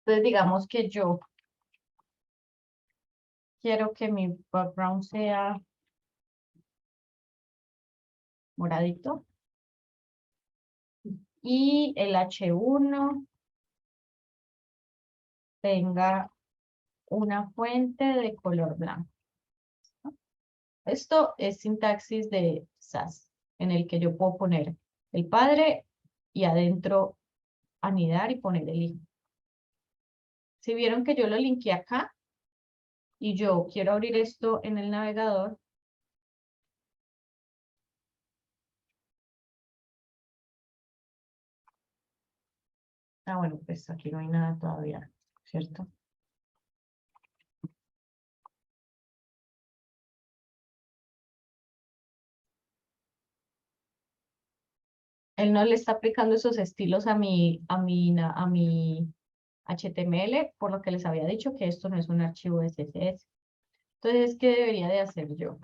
Entonces, digamos que yo quiero que mi background sea moradito. Y el H1 tenga una fuente de color blanco. Esto es sintaxis de SAS, en el que yo puedo poner el padre y adentro anidar y poner el hijo. Si vieron que yo lo linké acá y yo quiero abrir esto en el navegador, bueno, pues aquí no hay nada todavía, ¿cierto? Él no le está aplicando esos estilos a mi HTML, por lo que les había dicho que esto no es un archivo SCS. Entonces, ¿qué debería de hacer yo?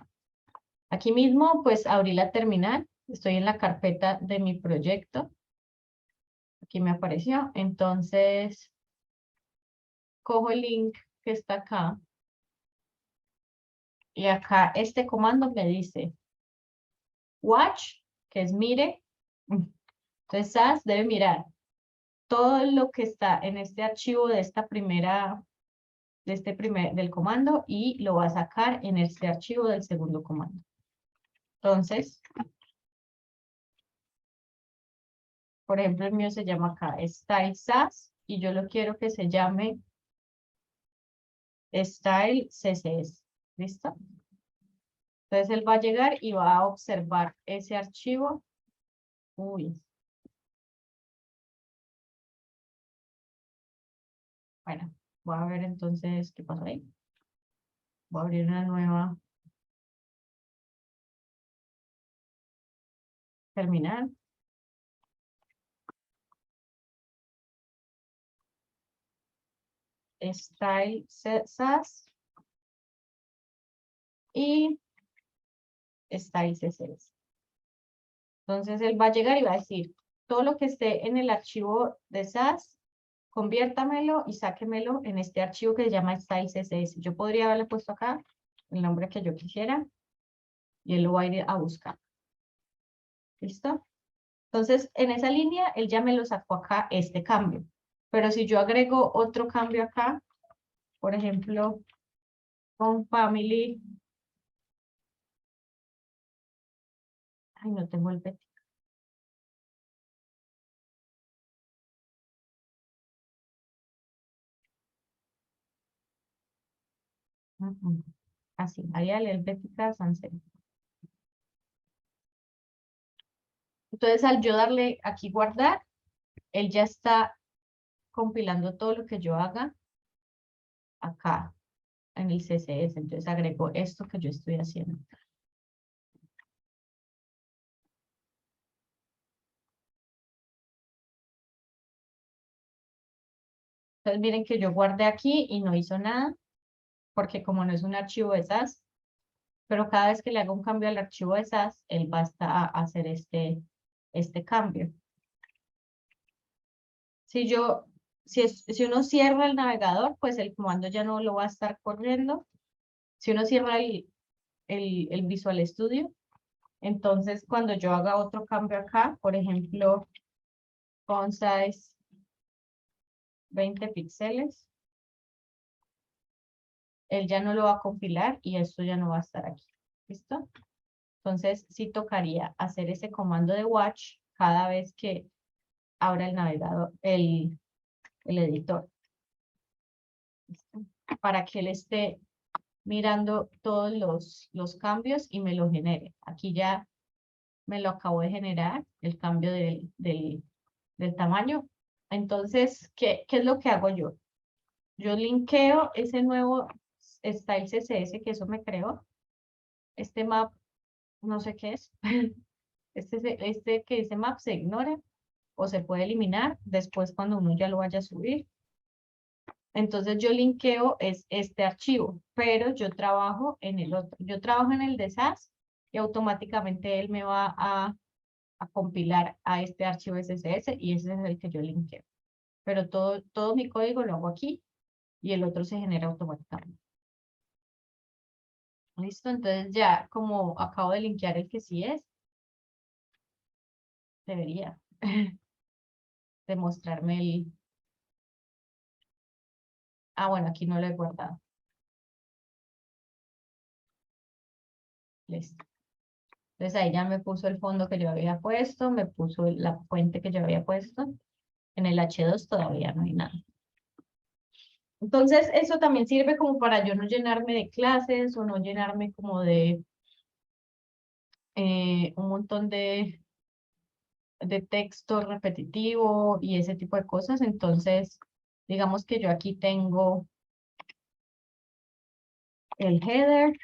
Aquí mismo, pues abrí la terminal, estoy en la carpeta de mi proyecto. Aquí me apareció. Entonces, cojo el link que está acá. Y acá este comando me dice watch, que es mire. Entonces, SAS debe mirar todo lo que está en este archivo de esta primera, del comando y lo va a sacar en este archivo del segundo comando. Entonces, por ejemplo, el mío se llama acá Style SAS y yo lo quiero que se llame Style CSS. ¿Listo? Entonces él va a llegar y va a observar ese archivo. Uy. Bueno, voy a ver entonces qué pasó ahí. Voy a abrir una nueva terminal. Style SAS y Style CSS. Entonces él va a llegar y va a decir, todo lo que esté en el archivo de SAS, conviértamelo y sáquemelo en este archivo que se llama Style CSS. Yo podría haberle puesto acá el nombre que yo quisiera y él lo va a ir a buscar. ¿Listo? Entonces, en esa línea, él ya me lo sacó acá, este cambio. Pero si yo agrego otro cambio acá, por ejemplo, con family, ay, no tengo el petit. Así, Arial, el Bética, Sansel. Entonces, al yo darle aquí guardar, él ya está compilando todo lo que yo haga acá en el CSS. Entonces, agrego esto que yo estoy haciendo. Entonces, miren que yo guardé aquí y no hizo nada, porque como no es un archivo de SAS, pero cada vez que le haga un cambio al archivo de SAS, él va a hacer este cambio. Si uno cierra el navegador, pues el comando ya no lo va a estar corriendo. Si uno cierra el Visual Studio, entonces cuando yo haga otro cambio acá, por ejemplo, font size 20 píxeles, él ya no lo va a compilar y esto ya no va a estar aquí. ¿Listo? Entonces, sí tocaría hacer ese comando de watch cada vez que abra el navegador, el editor. ¿Listo? Para que él esté mirando todos los cambios y me lo genere. Aquí ya me lo acabo de generar, el cambio del tamaño. Entonces, ¿qué es lo que hago yo? Yo linkeo ese nuevo style CSS que eso me creó. Este map, no sé qué es. Este que dice map se ignora o se puede eliminar después cuando uno ya lo vaya a subir. Entonces yo linkeo es este archivo, pero yo trabajo en el otro. Yo trabajo en el de SAS y automáticamente él me va a compilar a este archivo SSS y ese es el que yo linkeo. pero todo mi código lo hago aquí y el otro se genera automáticamente. ¿Listo? Entonces ya como acabo de linkear el que sí es, debería demostrarme el... Ah, bueno, aquí no lo he guardado. Listo. Entonces ahí ya me puso el fondo que yo había puesto, me puso la fuente que yo había puesto. En el H2 todavía no hay nada. Entonces eso también sirve como para yo no llenarme de clases o no llenarme como de un montón de texto repetitivo y ese tipo de cosas. Entonces, digamos que yo aquí tengo el header,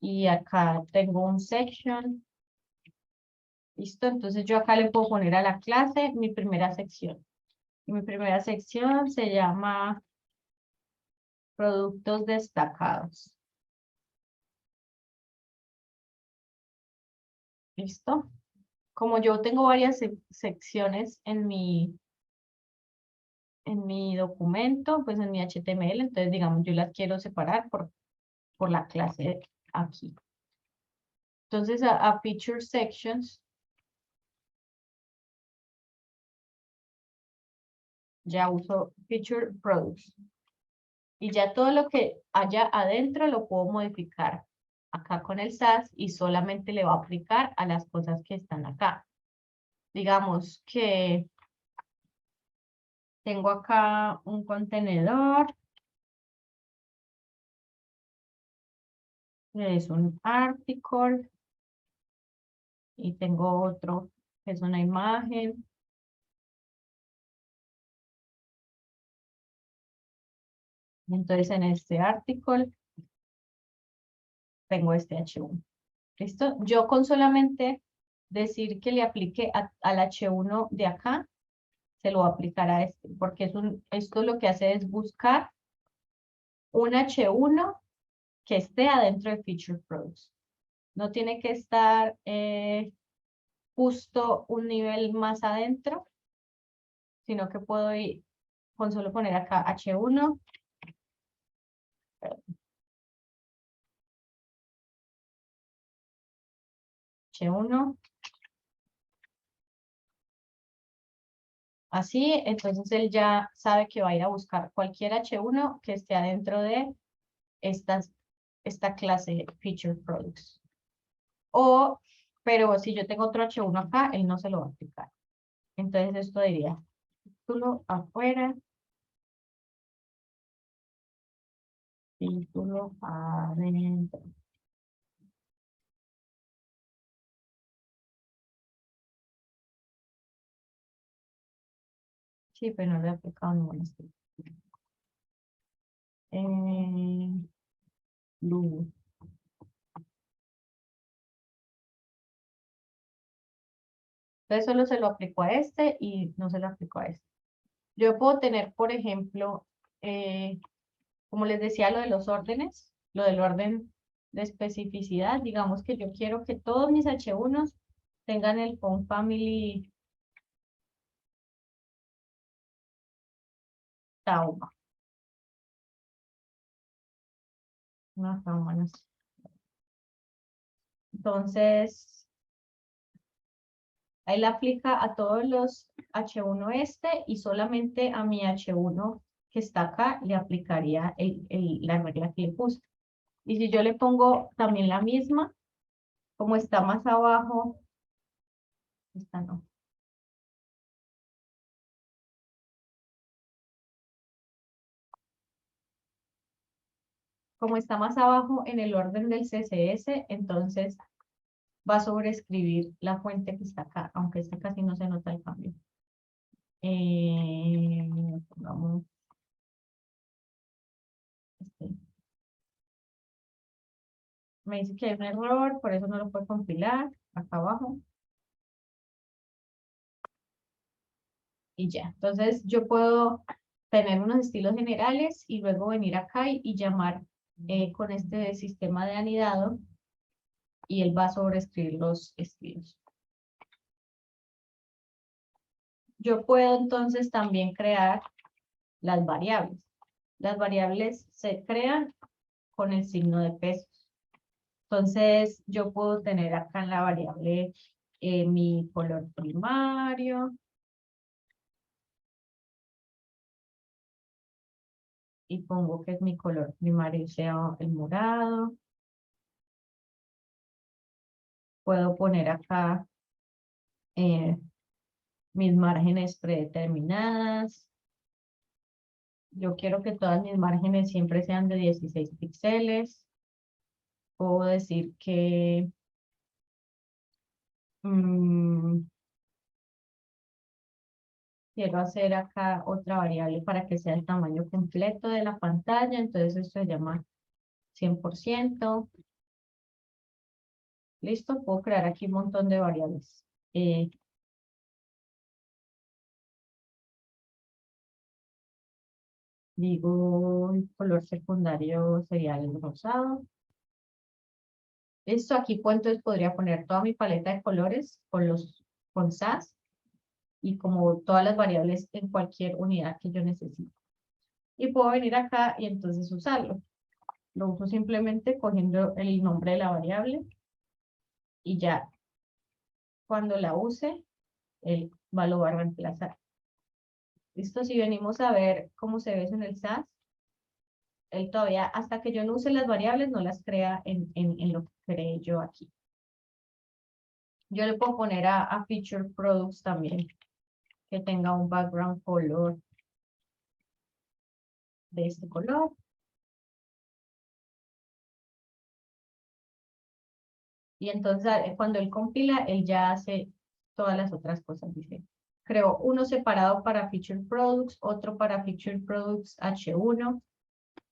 y acá tengo un section. ¿Listo? Entonces yo acá le puedo poner a la clase mi primera sección. Y mi primera sección se llama productos destacados. ¿Listo? Como yo tengo varias secciones en mi documento, pues en mi HTML, entonces digamos yo las quiero separar por la clase aquí. Entonces a Feature Sections ya uso Feature Products. Y ya todo lo que haya adentro lo puedo modificar acá con el SAS y solamente le va a aplicar a las cosas que están acá. Digamos que tengo acá un contenedor, que es un article, y tengo otro que es una imagen. Entonces en este article tengo este H1. ¿Listo? Yo con solamente decir que le aplique al H1 de acá, se lo va a aplicar a este, porque esto lo que hace es buscar un H1 que esté adentro de Feature Products. No tiene que estar justo un nivel más adentro, sino que puedo ir con solo poner acá H1. H1. Así, entonces él ya sabe que va a ir a buscar cualquier H1 que esté adentro de esta clase Feature Products. Pero si yo tengo otro H1 acá, él no se lo va a aplicar. Entonces esto diría, título afuera, título adentro. Sí, pero no le he aplicado ningún estilo. Lugo. Entonces solo se lo aplico a este y no se lo aplico a este. Yo puedo tener, por ejemplo, como les decía, lo de los órdenes, lo del orden de especificidad. Digamos que yo quiero que todos mis H1s tengan el Font Family Tauma. No, Tauma no sé. Entonces, ahí la aplica a todos los H1 este y solamente a mi H1 que está acá le aplicaría la regla que le puse. Y si yo le pongo también la misma, como está más abajo, esta no. Como está más abajo en el orden del CSS, entonces va a sobreescribir la fuente que está acá, aunque este casi no se nota el cambio. Pongamos este. Me dice que hay un error, por eso no lo puedo compilar, acá abajo. Y ya, entonces yo puedo tener unos estilos generales y luego venir acá y llamar con este sistema de anidado y él va a sobreescribir los estilos. yo puedo entonces también crear las variables. Las variables se crean con el signo de pesos. Entonces, yo puedo tener acá en la variable mi color primario. Y pongo que mi color primario sea el morado. Puedo poner acá eh, mis márgenes predeterminadas. Yo quiero que todas mis márgenes siempre sean de 16 píxeles. Puedo decir que quiero hacer acá otra variable para que sea el tamaño completo de la pantalla. Entonces esto se llama 100%. Listo, puedo crear aquí un montón de variables. Digo, el color secundario sería el rosado. Esto aquí, entonces podría poner toda mi paleta de colores con SAS y como todas las variables en cualquier unidad que yo necesite. Y puedo venir acá y entonces usarlo. Lo uso simplemente cogiendo el nombre de la variable y ya cuando la use, él lo va a reemplazar. Listo, si venimos a ver cómo se ve eso en el SAS, él todavía, hasta que yo no use las variables, no las crea en lo que creé yo aquí. Yo le puedo poner a Feature Products también, que tenga un background color de este color. Y entonces cuando él compila, él ya hace todas las otras cosas. Dice, creo uno separado para Feature Products, otro para Feature Products H1,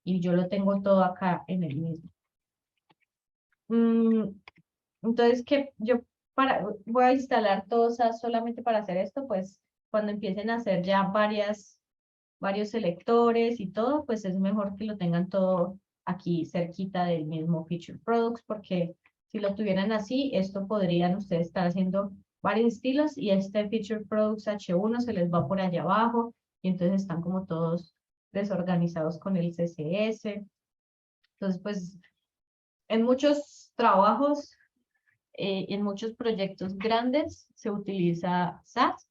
y yo lo tengo todo acá en el mismo. Entonces, que yo voy a instalar todos solamente para hacer esto, pues cuando empiecen a hacer ya varios selectores y todo, pues es mejor que lo tengan todo aquí cerquita del mismo Feature Products, porque si lo tuvieran así, esto podrían ustedes estar haciendo varios estilos y este Feature Products H1 se les va por allá abajo y entonces están como todos desorganizados con el CSS. Entonces, pues en muchos trabajos, en muchos proyectos grandes se utiliza SAS.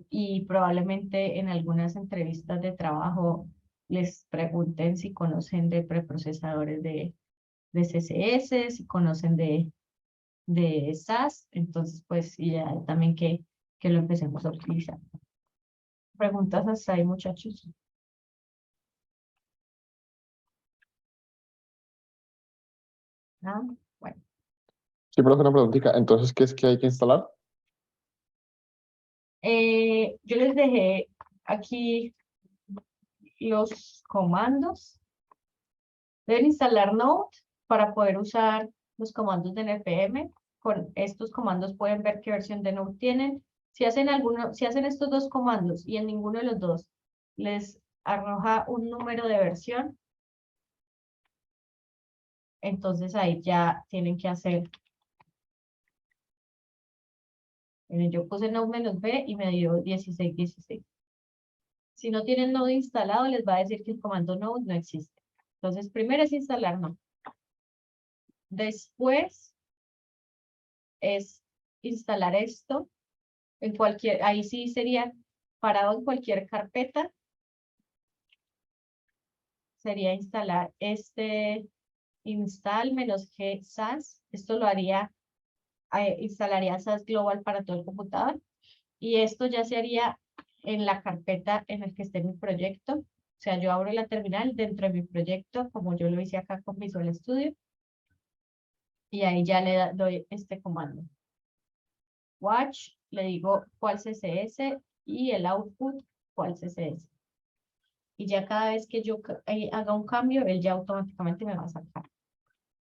Y probablemente en algunas entrevistas de trabajo les pregunten si conocen de preprocesadores de CSS, si conocen de SAS, entonces pues y ya también que lo empecemos a utilizar. ¿Preguntas hasta ahí, muchachos? Ah, bueno. Sí, pero una preguntita. Entonces, ¿qué es que hay que instalar? Yo les dejé aquí los comandos. Deben instalar Node para poder usar los comandos de npm. Con estos comandos pueden ver qué versión de Node tienen. Si hacen estos dos comandos y en ninguno de los dos les arroja un número de versión, entonces ahí ya tienen que hacer. Miren, yo puse Node-B y me dio 1616. Si no tienen Node instalado, les va a decir que el comando Node no existe. Entonces, primero es instalar Node. Después es instalar esto en cualquier, ahí sí sería parado en cualquier carpeta, sería instalar este install -g SAS, esto lo haría, instalaría SAS Global para todo el computador, y esto ya se haría en la carpeta en la que esté mi proyecto, o sea, yo abro la terminal dentro de mi proyecto, como yo lo hice acá con Visual Studio, y ahí ya doy este comando. Watch, le digo cuál CSS, y el output, cuál CSS. Y ya cada vez que yo haga un cambio, él ya automáticamente me va a sacar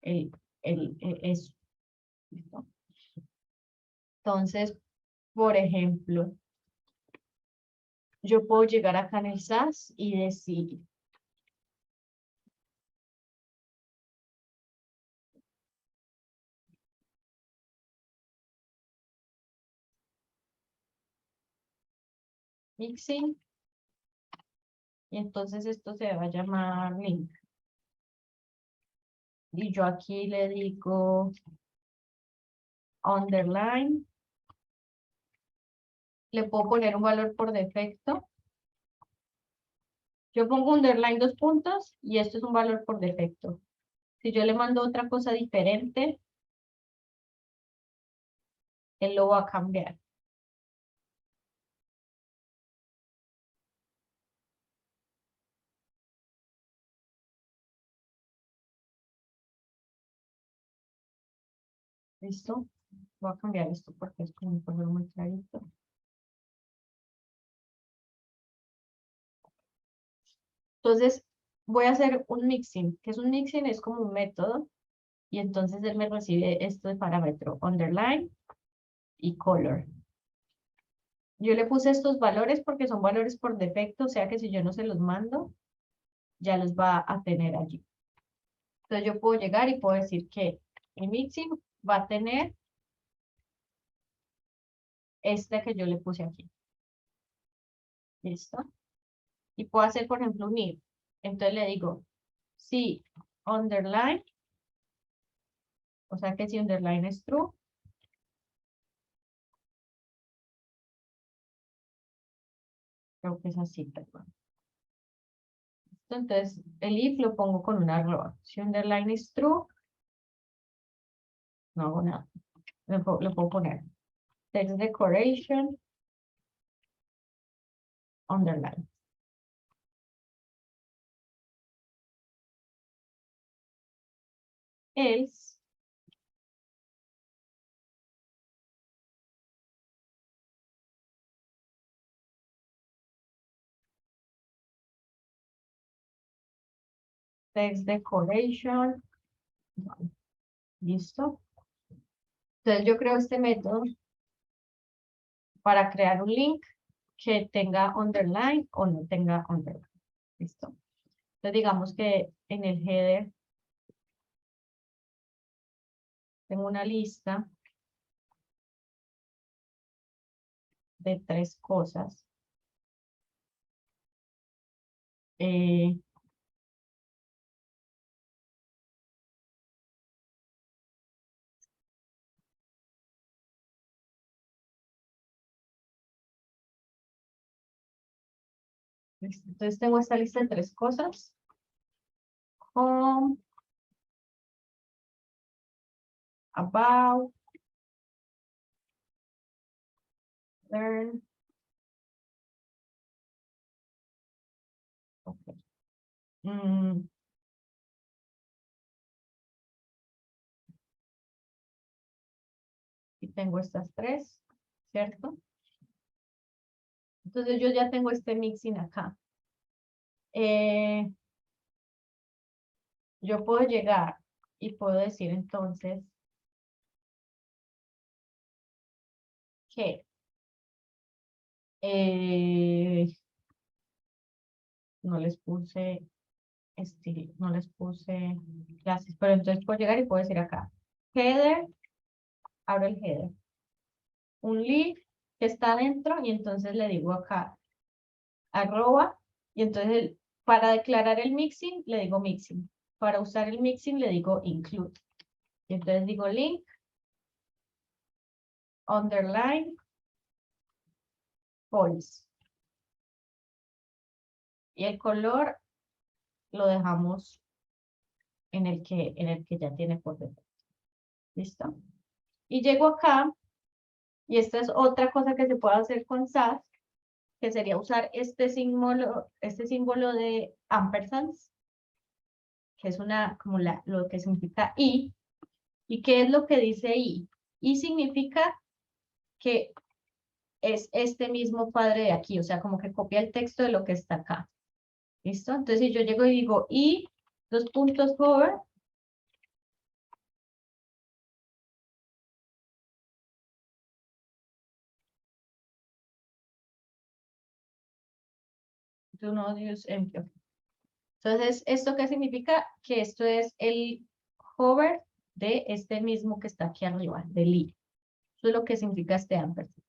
el, eso. ¿Listo? Entonces, por ejemplo, yo puedo llegar acá en el SAS y decir, mixing. Y entonces esto se va a llamar link. Y yo aquí le digo underline. Le puedo poner un valor por defecto. Yo pongo underline 2 puntos y esto es un valor por defecto. Si yo le mando otra cosa diferente, él lo va a cambiar. ¿Listo? Voy a cambiar esto porque es como un color muy clarito. Entonces, voy a hacer un mixing. ¿Qué es un mixing? Es como un método. Y entonces él me recibe esto de parámetro, underline y color. Yo le puse estos valores porque son valores por defecto, o sea que si yo no se los mando, ya los va a tener allí. Entonces yo puedo llegar y puedo decir que mi mixing va a tener este que yo le puse aquí. ¿Listo? Y puedo hacer, por ejemplo, un if. Entonces le digo, si underline, o sea que si underline es true, creo que es así, perdón. Entonces, el if lo pongo con una arroba. Si underline is true, no hago nada. Lo puedo poner. Text decoration, underline. Else, text decoration, listo. Entonces yo creo este método para crear un link que tenga underline o no tenga underline. Listo. Entonces digamos que en el header tengo una lista de 3 cosas. Listo. Entonces tengo esta lista de 3 cosas. Home, about, learn. Okay. Y tengo estas 3, ¿cierto? Entonces yo ya tengo este mixing acá. Yo puedo llegar y puedo decir entonces que no les puse estilo, no les puse clases, pero entonces puedo llegar y puedo decir acá, header, abro el header, un link que está dentro y entonces le digo acá, arroba, y entonces para declarar el mixing le digo mixing, para usar el mixing le digo include, y entonces digo link, underline, false, y el color lo dejamos en el que ya tiene por defecto. ¿Listo? Y llego acá, y esta es otra cosa que se puede hacer con SAS, que sería usar este símbolo de ampersand, que es como lo que significa I. ¿Y qué es lo que dice I? I significa que es este mismo padre de aquí, o sea, como que copia el texto de lo que está acá. ¿Listo? Entonces, si yo llego y digo I, 2 puntos hover, do not use empty. Entonces, ¿esto qué significa? Que esto es el hover de este mismo que está aquí arriba, del I. Eso es lo que significa este ampersand.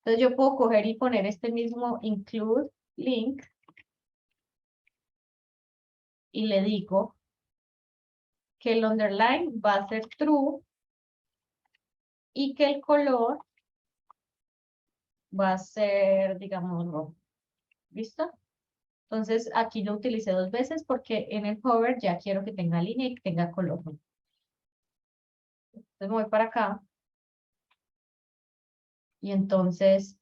Entonces yo puedo coger y poner este mismo include link y le digo que el underline va a ser true y que el color va a ser, digamos, rojo. ¿Listo? Entonces aquí lo utilicé 2 veces porque en el hover ya quiero que tenga línea y que tenga color. Entonces me voy para acá. Y entonces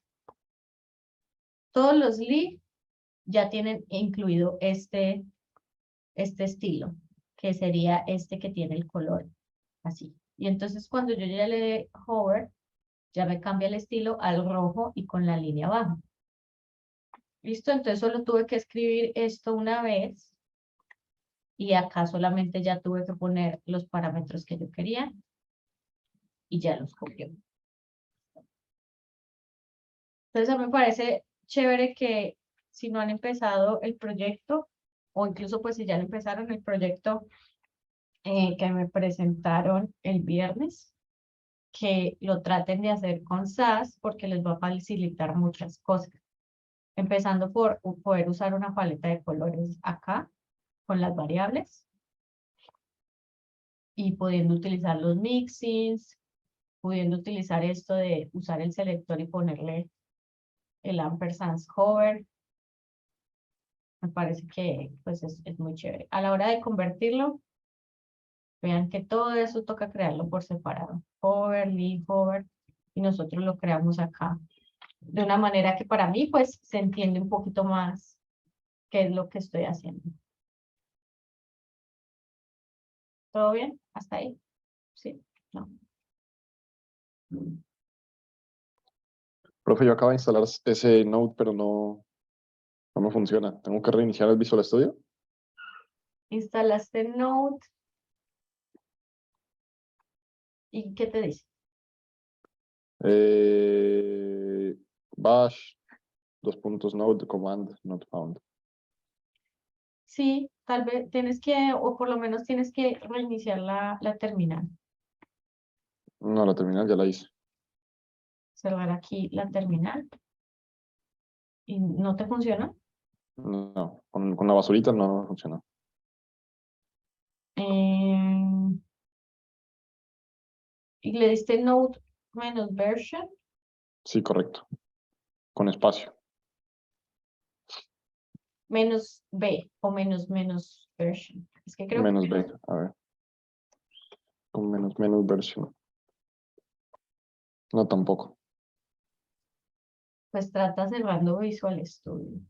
todos los leaf ya tienen incluido este estilo, que sería este que tiene el color así. Y entonces cuando yo ya le dé hover, ya me cambia el estilo al rojo y con la línea abajo. ¿Listo? Entonces solo tuve que escribir esto una vez y acá solamente ya tuve que poner los parámetros que yo quería y ya los copió. Entonces a mí me parece chévere que si no han empezado el proyecto o incluso pues si ya lo empezaron el proyecto que me presentaron el viernes, que lo traten de hacer con SAS porque les va a facilitar muchas cosas. Empezando por poder usar una paleta de colores acá con las variables y pudiendo utilizar los mixins, pudiendo utilizar esto de usar el selector y ponerle el ampersand hover. Me parece que pues es muy chévere. A la hora de convertirlo, vean que todo eso toca crearlo por separado. Hover, leaf, hover, y nosotros lo creamos acá. De una manera que para mí pues se entiende un poquito más qué es lo que estoy haciendo. ¿Todo bien? ¿Hasta ahí? Sí, no. Profe, yo acabo de instalar ese Node, pero no me funciona. ¿Tengo que reiniciar el Visual Studio? Instalaste Node. ¿Y qué te dice? Bash, Node, command, not found. Sí, tal vez tienes que, o por lo menos tienes que reiniciar la terminal. No, la terminal ya la hice. Cerrar aquí la terminal. ¿Y no te funciona? No, con la basurita no me funciona. Y le diste Node menos version. Sí, correcto. Con espacio. Menos B o menos version. Es que creo que Menos B. A ver. Con menos versión. No, tampoco. pues trata cerrando Visual Studio,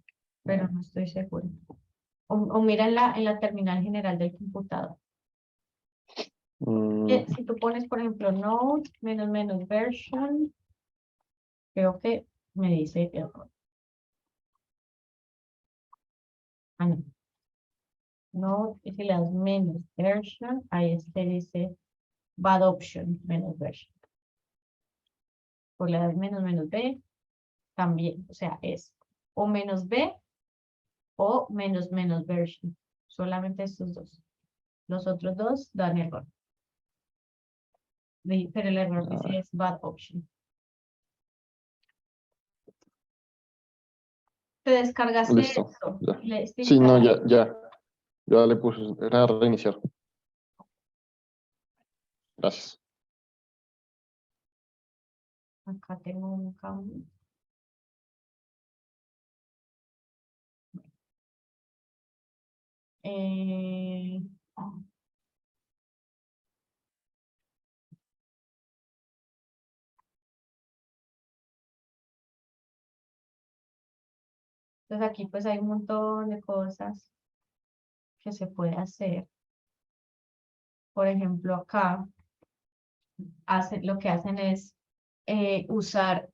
pero no estoy seguro. O mira en la terminal general del computador. Mm, Si tú pones, por ejemplo, Node menos version, creo que me dice error. Ah, no. Node, y si le das menos version, ahí te dice bad option menos version. Por le das menos B, también, o sea, es o menos B o menos version. Solamente estos dos. Los otros dos dan error. Pero el error a dice ver. es bad option. Te descargaste Listo. esto. Ya. Le diste Sí, no, instalar. ya. Ya le puse. Era reiniciar. Gracias. Acá tengo un cambio. Eh, entonces aquí pues hay un montón de cosas que se puede hacer. Por ejemplo, acá lo que hacen es usar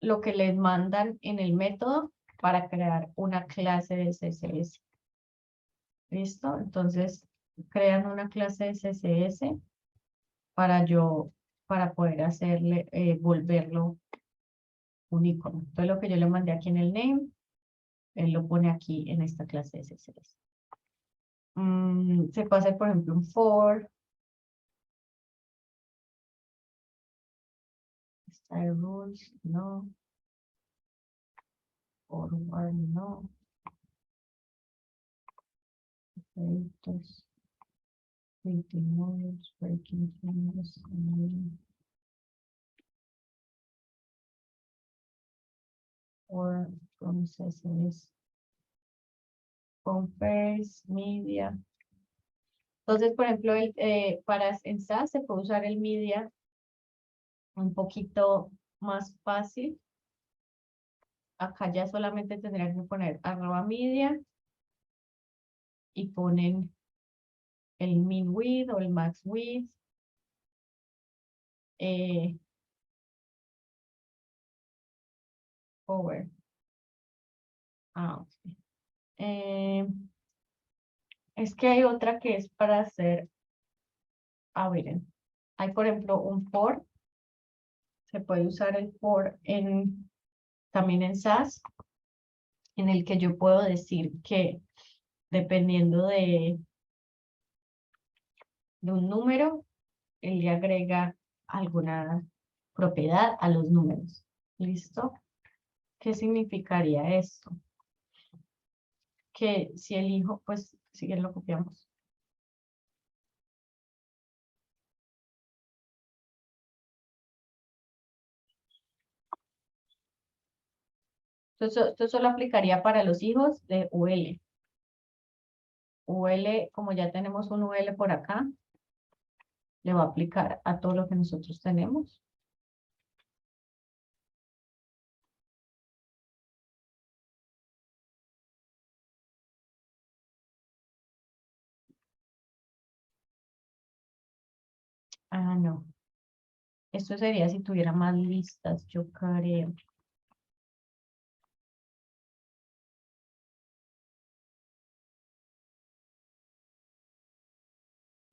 lo que les mandan en el método para crear una clase de CSS. ¿Listo? Entonces, crean una clase de CSS para poder hacerle, volverlo un icono. Entonces, lo que yo le mandé aquí en el name, él lo pone aquí en esta clase de CSS. Se puede hacer, por ejemplo, un for, Side rules, no. Forward, no. Efectos. Creating models, breaking things. Or processes. Compares, media. Entonces, por ejemplo, para en SAS se puede usar el media un poquito más fácil. Acá ya solamente tendrían que poner @media y ponen el min width o el max width. Power. Okay. Es que hay otra que es para hacer, miren, hay por ejemplo un for, se puede usar el for también en SAS, en el que yo puedo decir que dependiendo de un número, él le agrega alguna propiedad a los números. ¿Listo? ¿Qué significaría esto? Que si elijo, pues si bien lo copiamos. Entonces, esto solo aplicaría para los hijos de UL. UL, como ya tenemos un UL por acá, le va a aplicar a todo lo que nosotros tenemos. No. Esto sería si tuviera más listas, yo creo.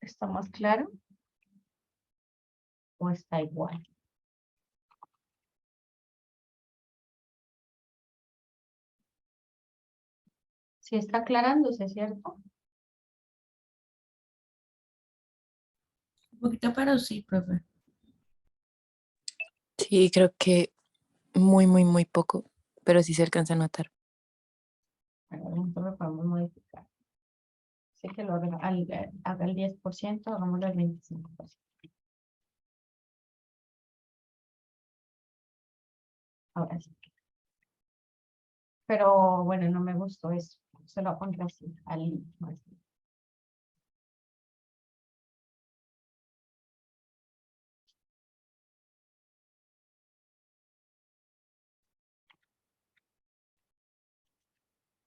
¿Está más claro? ¿O está igual? Sí está aclarándose, ¿cierto? Un poquito, pero sí, profe. Sí, creo que muy poco, pero sí se alcanza a notar. Bueno, nosotros lo podemos modificar. Así que lo haga el 10%, hagámoslo al 25%. Ahora sí. Pero bueno, no me gustó eso. Se lo voy a poner así, al más.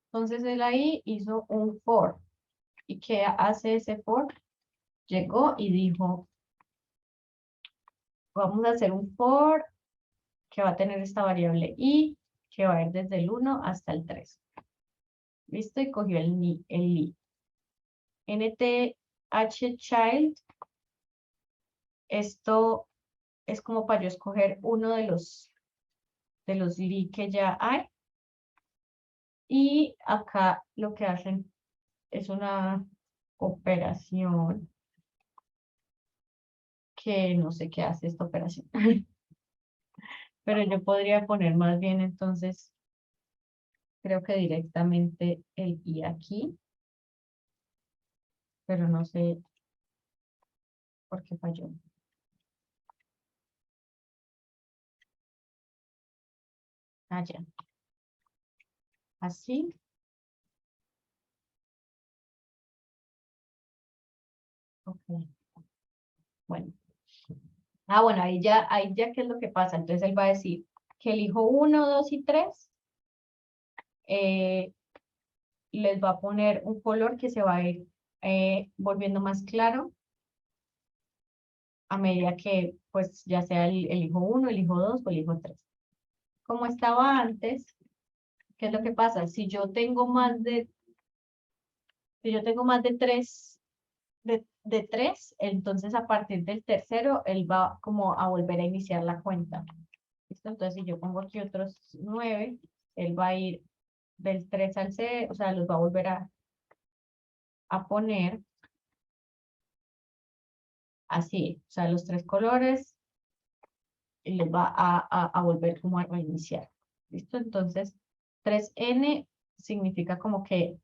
Entonces él ahí hizo un for. ¿Y qué hace ese for? Llegó y dijo, vamos a hacer un for que va a tener esta variable i, que va a ir desde el 1 hasta el 3. ¿Listo? Y cogió el i. nth_child, esto es como para yo escoger uno de los li que ya hay. Y acá lo que hacen es una operación que no sé qué hace esta operación. Pero yo podría poner más bien entonces, creo que directamente el i aquí. Pero no sé por qué falló. Ya. Así. Ok. Bueno. Bueno, ahí ya qué es lo que pasa. Entonces él va a decir que el hijo 1, 2 y 3 les va a poner un color que se va a ir volviendo más claro a medida que pues ya sea el hijo 1, el hijo 2 o el hijo 3. Como estaba antes, ¿qué es lo que pasa? Si yo tengo más de 3 de 3, entonces a partir del tercero, él va como a volver a iniciar la cuenta. ¿Listo? Entonces, si yo pongo aquí otros 9, él va a ir del 3 al 0, o sea, los va a volver a poner así, o sea, los 3 colores y les va a volver como a reiniciar. ¿Listo? Entonces, 3n significa como que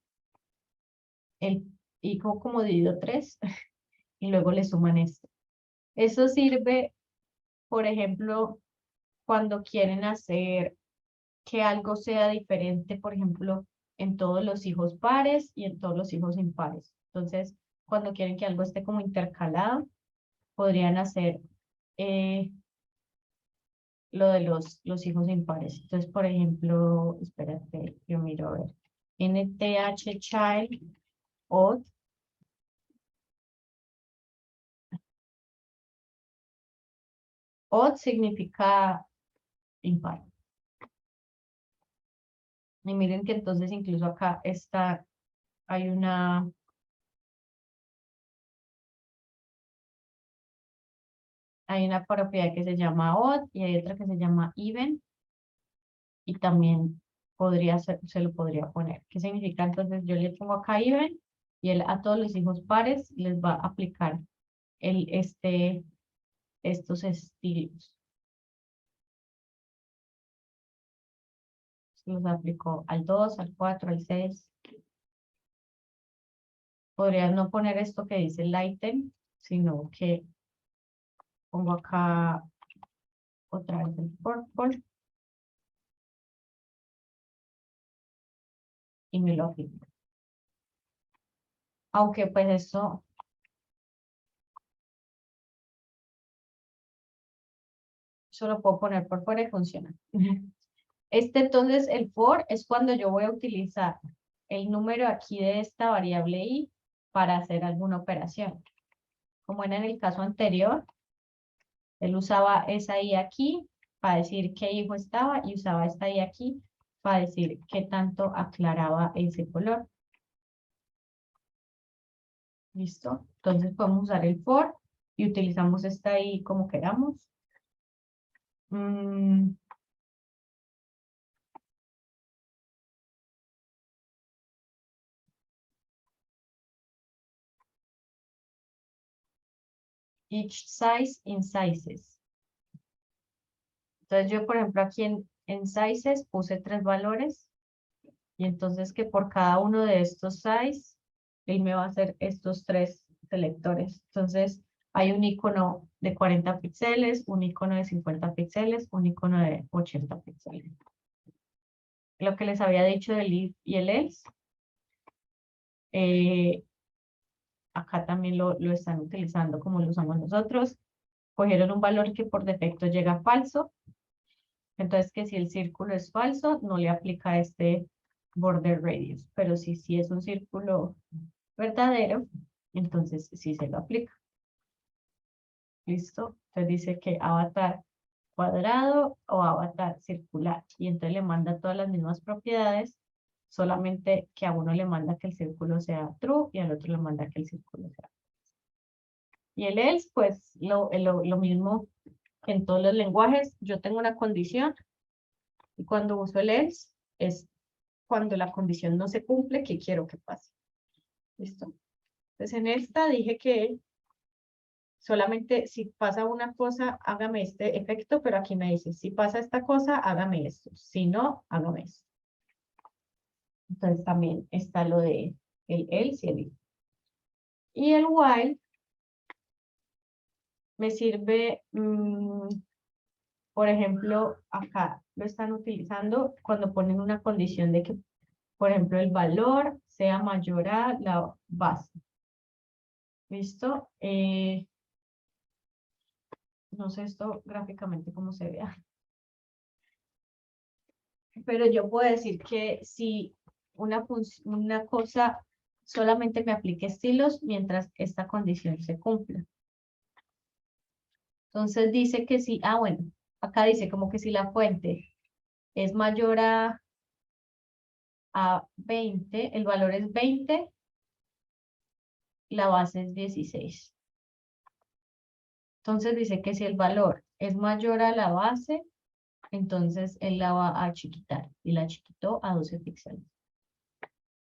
el hijo como dividido 3 y luego le suman esto. Eso sirve, por ejemplo, cuando quieren hacer que algo sea diferente, por ejemplo, en todos los hijos pares y en todos los hijos impares. Entonces, cuando quieren que algo esté como intercalado, podrían hacer lo de los hijos impares. Entonces, por ejemplo, espérate, yo miro a ver. NTH child odd. Odd significa impar. Y miren que entonces incluso acá está, hay una propiedad que se llama odd y hay otra que se llama even. Y también podría ser, se lo podría poner. ¿Qué significa? Entonces yo le pongo acá even y él a todos los hijos pares les va a aplicar estos estilos. Se los aplicó al 2, al 4, al 6. Podrías no poner esto que dice el item, sino que pongo acá otra vez el purple y me lo aplico. Aunque pues esto lo puedo poner por fuera y funciona. Entonces, el for es cuando yo voy a utilizar el número aquí de esta variable i para hacer alguna operación. Como era en el caso anterior, él usaba esa i aquí para decir qué hijo estaba y usaba esta i aquí para decir qué tanto aclaraba ese color. ¿Listo? Entonces podemos usar el for y utilizamos esta i como queramos. Each size in sizes. Entonces yo, por ejemplo, aquí en sizes puse 3 valores y entonces que por cada uno de estos size, él me va a hacer estos 3 selectores. Entonces hay un icono de 40 píxeles, un icono de 50 píxeles, un icono de 80 píxeles. Lo que les había dicho del if y el else, acá también lo están utilizando como lo usamos nosotros. Cogieron un valor que por defecto llega falso. Entonces que si el círculo es falso, no le aplica este border radius. Pero si es un círculo verdadero, entonces sí se lo aplica. ¿Listo? Entonces dice que avatar cuadrado o avatar circular. Y entonces le manda todas las mismas propiedades, solamente que a uno le manda que el círculo sea true y al otro le manda que el círculo sea false. Y el else, pues lo mismo que en todos los lenguajes. Yo tengo una condición y cuando uso el else es cuando la condición no se cumple, ¿qué quiero que pase? ¿Listo? Entonces en esta dije que solamente si pasa una cosa, hágame este efecto, pero aquí me dice, si pasa esta cosa, hágame esto. Si no, hágame esto. Entonces también está lo de el else y el if. Y el while me sirve, por ejemplo, acá lo están utilizando cuando ponen una condición de que, por ejemplo, el valor sea mayor a la base. ¿Listo? No sé esto gráficamente cómo se vea. Pero yo puedo decir que si una cosa solamente me aplique estilos mientras esta condición se cumpla. Entonces dice que si, bueno, acá dice como que si la fuente es mayor a 20, el valor es 20, la base es 16. Entonces dice que si el valor es mayor a la base, entonces él la va a chiquitar y la chiquitó a 12 píxeles.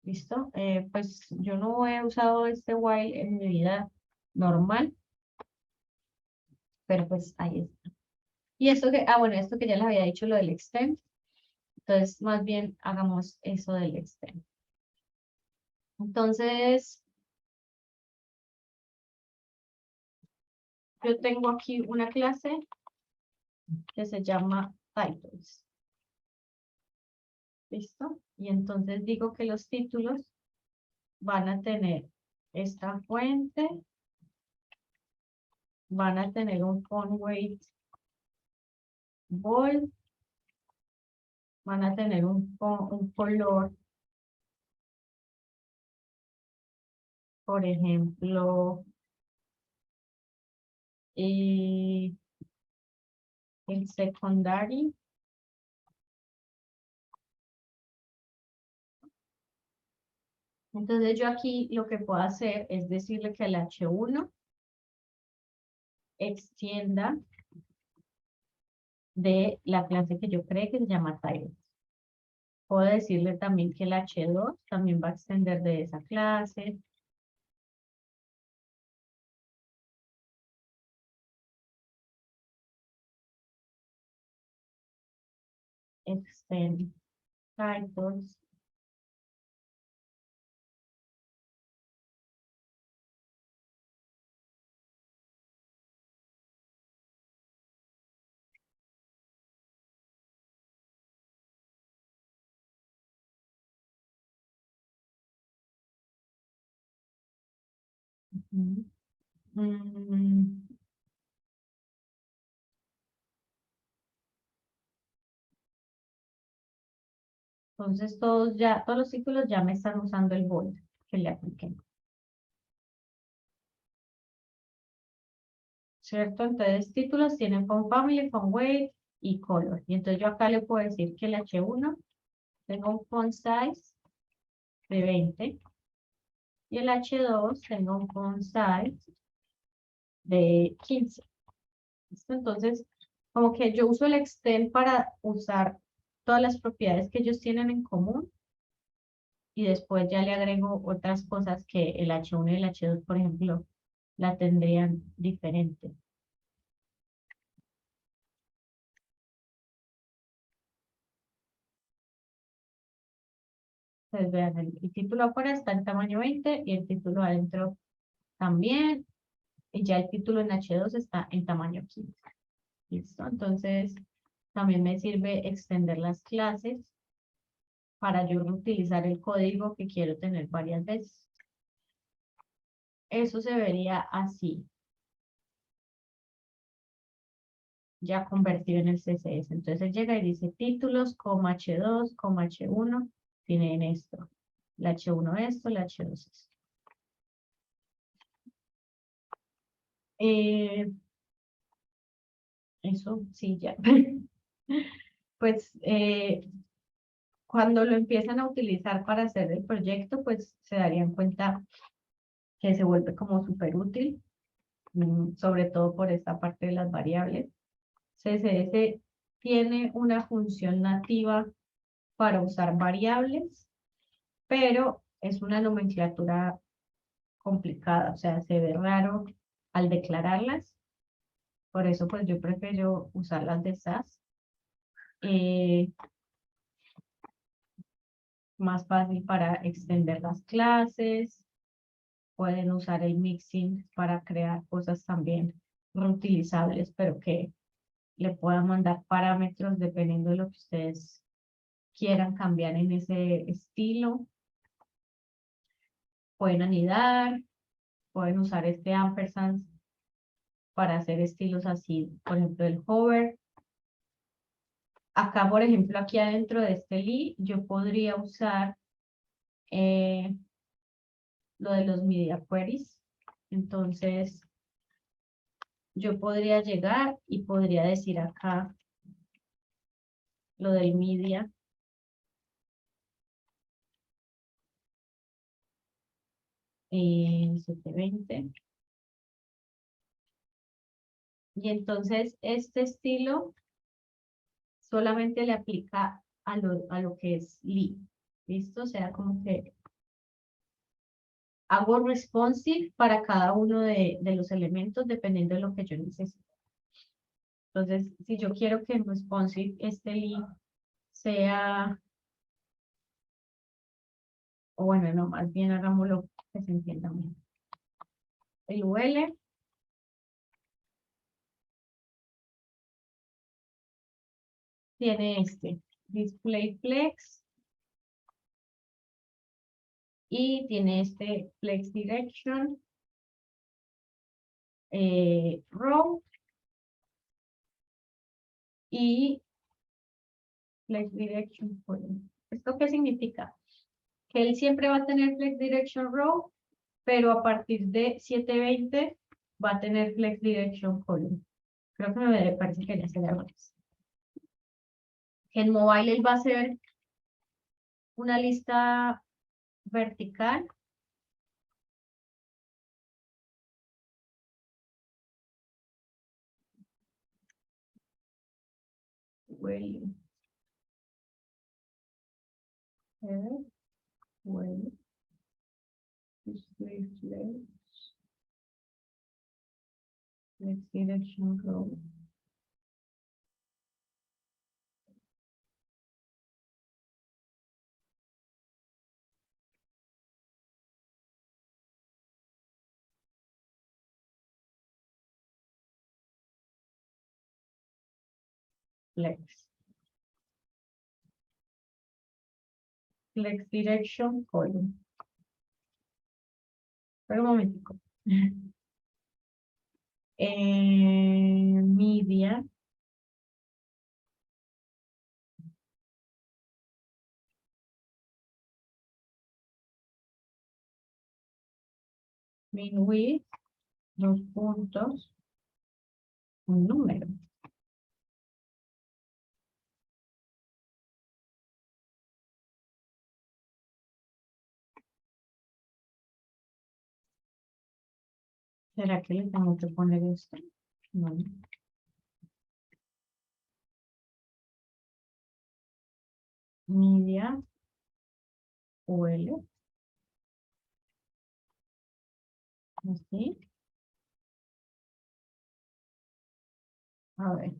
¿Listo? Pues yo no he usado este while en mi vida normal, pero pues ahí está. Y esto que, bueno, esto que ya les había dicho, lo del extend. Entonces, más bien hagamos eso del extend. Entonces, yo tengo aquí una clase que se llama titles. ¿Listo? Y entonces digo que los títulos van a tener esta fuente, van a tener un font weight bold, van a tener un color, por ejemplo, el secondary. Entonces yo aquí lo que puedo hacer es decirle que el H1 extienda de la clase que yo creé que se llama Titles. Puedo decirle también que el H2 también va a extender de esa clase. Extend titles. Ujú. Entonces todos los títulos ya me están usando el bold que le apliqué. ¿Cierto? Entonces títulos tienen font family, font weight y color. Y entonces yo acá le puedo decir que el H1 tenga un font size de 20 y el H2 tenga un font size de 15. ¿Listo? Entonces, como que yo uso el extend para usar todas las propiedades que ellos tienen en común y después ya le agrego otras cosas que el H1 y el H2, por ejemplo, la tendrían diferente. Entonces, vean, el título afuera está en tamaño 20 y el título adentro también. Y ya el título en H2 está en tamaño 15. ¿Listo? Entonces, también me sirve extender las clases para yo reutilizar el código que quiero tener varias veces. Eso se vería así, ya convertido en el CSS. Entonces llega y dice títulos, H2, H1, tienen esto. El H1 esto, el H2 esto. Eso sí, ya. Pues cuando lo empiezan a utilizar para hacer el proyecto, pues se darían cuenta que se vuelve como súper útil, sobre todo por esta parte de las variables. CSS tiene una función nativa para usar variables, pero es una nomenclatura complicada, o sea, se ve raro al declararlas. Por eso, pues yo prefiero usar las de SAS. Más fácil para extender las clases. Pueden usar el mixing para crear cosas también reutilizables, pero que le puedan mandar parámetros dependiendo de lo que ustedes quieran cambiar en ese estilo. Pueden anidar, pueden usar este ampersand para hacer estilos así, por ejemplo, el hover. Acá, por ejemplo, aquí adentro de este li, yo podría usar lo de los media queries. Entonces, yo podría llegar y podría decir acá lo del media. En 720. Y entonces este estilo solamente le aplica a lo que es li. ¿Listo? O sea, como que hago responsive para cada uno de los elementos dependiendo de lo que yo necesito. Entonces, si yo quiero que en responsive este link sea, o bueno, no, más bien hagámoslo que se entienda bien. El UL tiene este display flex y tiene este flex direction row y flex direction column. ¿Esto qué significa? Que él siempre va a tener flex direction row, pero a partir de 720 va a tener flex direction column. Creo que me parece que ya se le hago. En mobile él va a hacer una lista vertical. Well, display flex, flex direction row. Flex. Flex direction column. Pero un momentico. Media. Min width, 2 puntos, un número. ¿Será que le tengo que poner esto? No. Media UL. Así. A ver.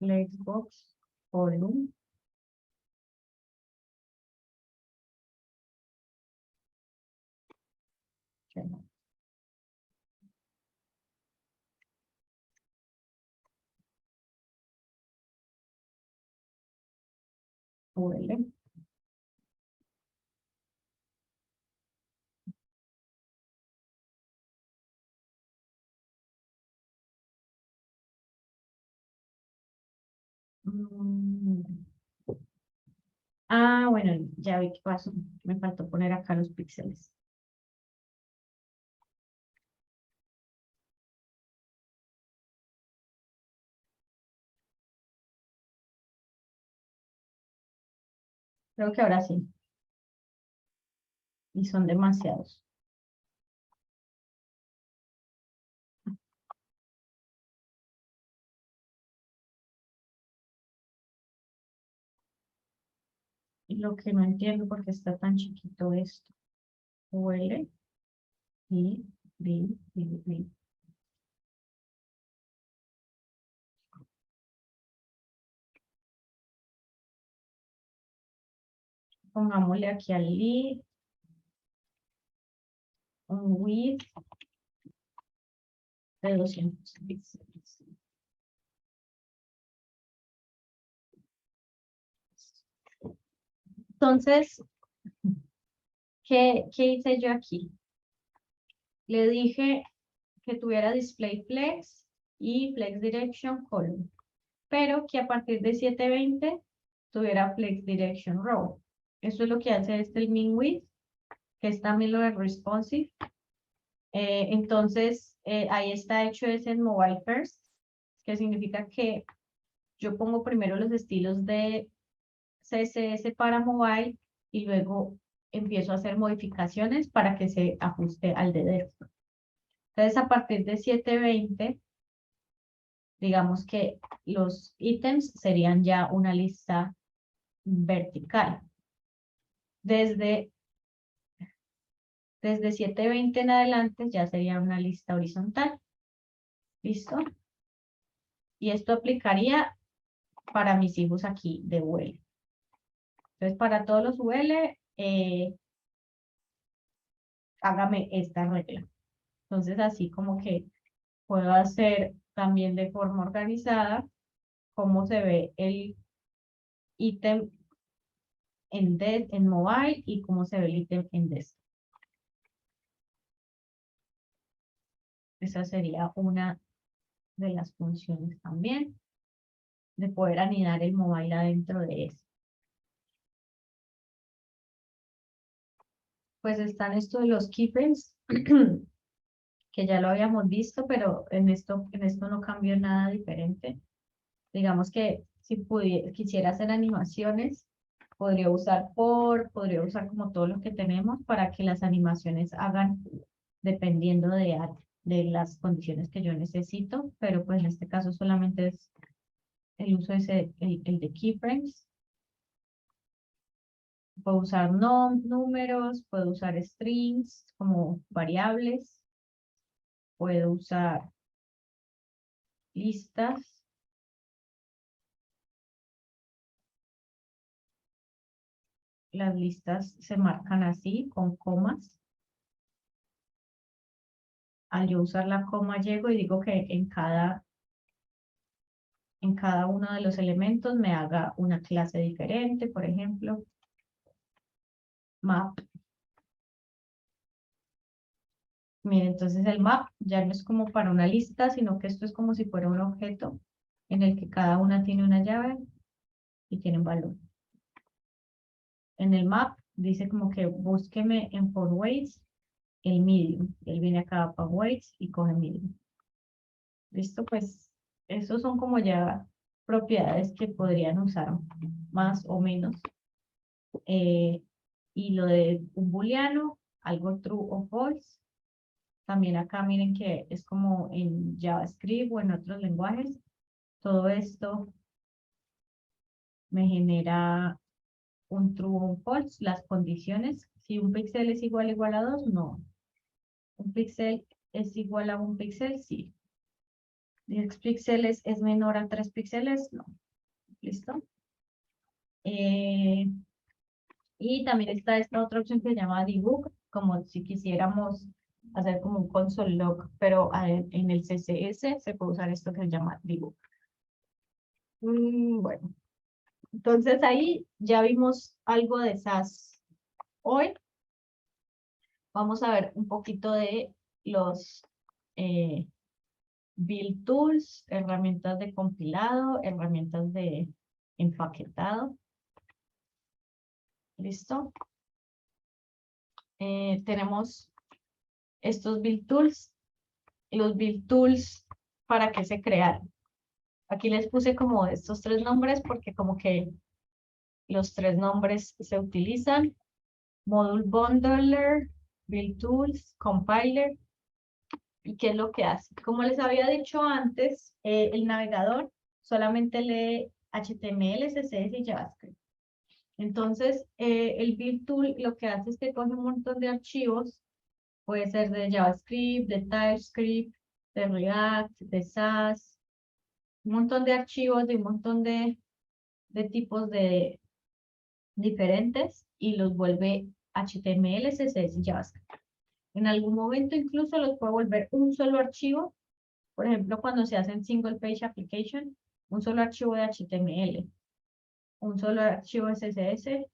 Flexbox column. UL. Ah, bueno, ya vi qué pasó. Me faltó poner acá los píxeles. Creo que ahora sí. Y son demasiados. Y lo que no entiendo por qué está tan chiquito esto. UL y B. Pongámosle aquí al lead un width de 200 píxeles. Entonces, ¿qué hice yo aquí? Le dije que tuviera display flex y flex direction column, pero que a partir de 720 tuviera flex direction row. Eso es lo que hace el min width, que es también lo de responsive. Entonces, ahí está hecho ese en mobile first, que significa que yo pongo primero los estilos de CSS para mobile y luego empiezo a hacer modificaciones para que se ajuste al de desktop. Entonces, a partir de 720, digamos que los ítems serían ya una lista vertical. Desde 720 en adelante ya sería una lista horizontal. ¿Listo? Y esto aplicaría para mis hijos aquí de UL. Entonces, para todos los UL, hágame esta regla. Entonces, así como que puedo hacer también de forma organizada cómo se ve el ítem en mobile y cómo se ve el ítem en desktop. Esa sería una de las funciones también, de poder anidar el mobile adentro de eso. Pues están esto de los keyframes, que ya lo habíamos visto, pero en esto no cambió nada diferente. Digamos que si quisiera hacer animaciones, podría usar podría usar como todo lo que tenemos para que las animaciones hagan dependiendo de las condiciones que yo necesito, pero pues en este caso solamente es el uso el de keyframes. Puedo usar números, puedo usar strings como variables, puedo usar listas. Las listas se marcan así, con comas. Al yo usar la coma llego y digo que en cada uno de los elementos me haga una clase diferente, por ejemplo. Map. Miren, entonces el map ya no es como para una lista, sino que esto es como si fuera un objeto en el que cada una tiene una llave y tiene un valor. En el map dice como que búsqueme en for weights el medium. Él viene acá para weights y coge medium. ¿Listo? Pues esos son como ya propiedades que podrían usar más o menos. Y lo de un booleano, algo true o false. También acá miren que es como en JavaScript o en otros lenguajes. Todo esto me genera un true o un false. Las condiciones, si un píxel es igual a 2, no. Un píxel es igual a un píxel, sí. 10 píxeles es menor a 3 píxeles, no. ¿Listo? Y también está esta otra opción que se llama debug, como si quisiéramos hacer como un console log, pero en el CSS se puede usar esto que se llama debug. Bueno, entonces ahí ya vimos algo de SAS hoy. Vamos a ver un poquito de los build tools, herramientas de compilado, herramientas de empaquetado. ¿Listo? Tenemos estos build tools. Los build tools, ¿para qué se crearon? Aquí les puse como estos 3 nombres porque como que los 3 nombres se utilizan. Module Bundler, Build Tools, Compiler. ¿Y qué es lo que hace? Como les había dicho antes, el navegador solamente lee HTML, CSS y JavaScript. Entonces, el Build Tool lo que hace es que coge un montón de archivos, puede ser de JavaScript, de TypeScript, de React, de SAS, un montón de archivos de un montón de tipos de diferentes y los vuelve HTML, CSS y JavaScript. En algún momento incluso los puede volver un solo archivo. Por ejemplo, cuando se hacen single page application, un solo archivo de HTML, un solo archivo de CSS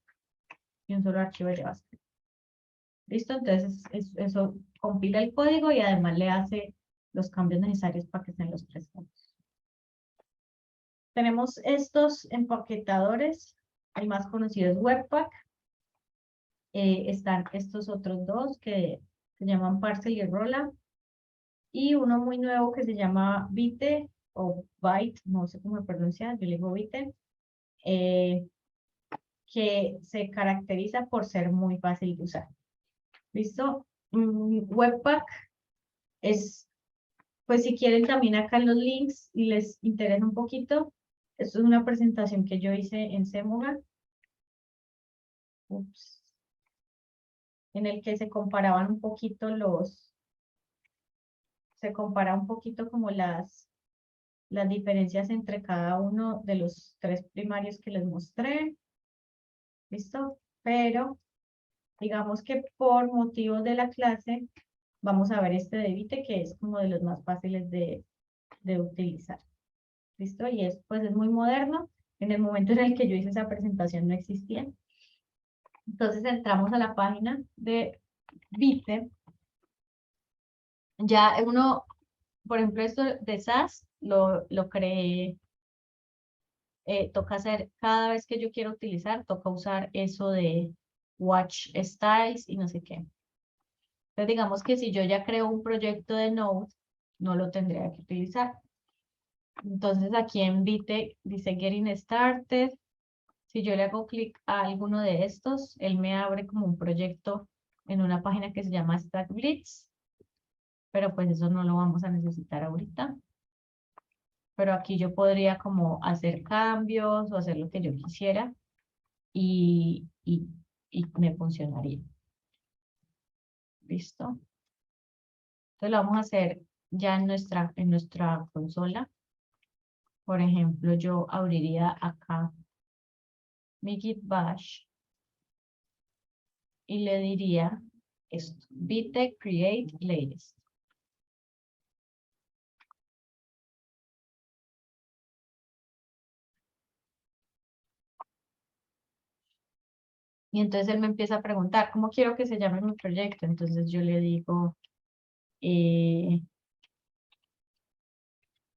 y un solo archivo de JavaScript. ¿Listo? Entonces eso compila el código y además le hace los cambios necesarios para que estén los 3 campos. Tenemos estos empaquetadores. El más conocido es Webpack. Están estos otros 2 que se llaman Parcel y Rollup. Y uno muy nuevo que se llama Byte o Byte, no sé cómo pronunciar, yo le digo Byte, que se caracteriza por ser muy fácil de usar. ¿Listo? Webpack es, pues si quieren también acá en los links y les interesa un poquito, esto es una presentación que yo hice en Semoga ups, en el que se comparaban un poquito se compara un poquito como las diferencias entre cada uno de los 3 primarios que les mostré. ¿Listo? Pero digamos que por motivos de la clase vamos a ver este de Vite, que es como de los más fáciles de utilizar. ¿Listo? Y pues es muy moderno. En el momento en el que yo hice esa presentación no existía. Entonces entramos a la página de Vite. Ya uno, por ejemplo, esto de SAS lo creé. Toca hacer, cada vez que yo quiero utilizar, toca usar eso de Watch Styles y no sé qué. Entonces digamos que si yo ya creo un proyecto de Node, no lo tendría que utilizar. Entonces aquí en Vite dice Getting Started. Si yo le hago clic a alguno de estos, él me abre como un proyecto en una página que se llama StackBlitz. Pero pues eso no lo vamos a necesitar ahorita. Pero aquí yo podría como hacer cambios o hacer lo que yo quisiera y me funcionaría. ¿Listo? Entonces lo vamos a hacer ya en nuestra consola. Por ejemplo, yo abriría acá mi Git Bash y le diría esto, Vite create latest. Y entonces él me empieza a preguntar, ¿cómo quiero que se llame mi proyecto? Entonces yo le digo,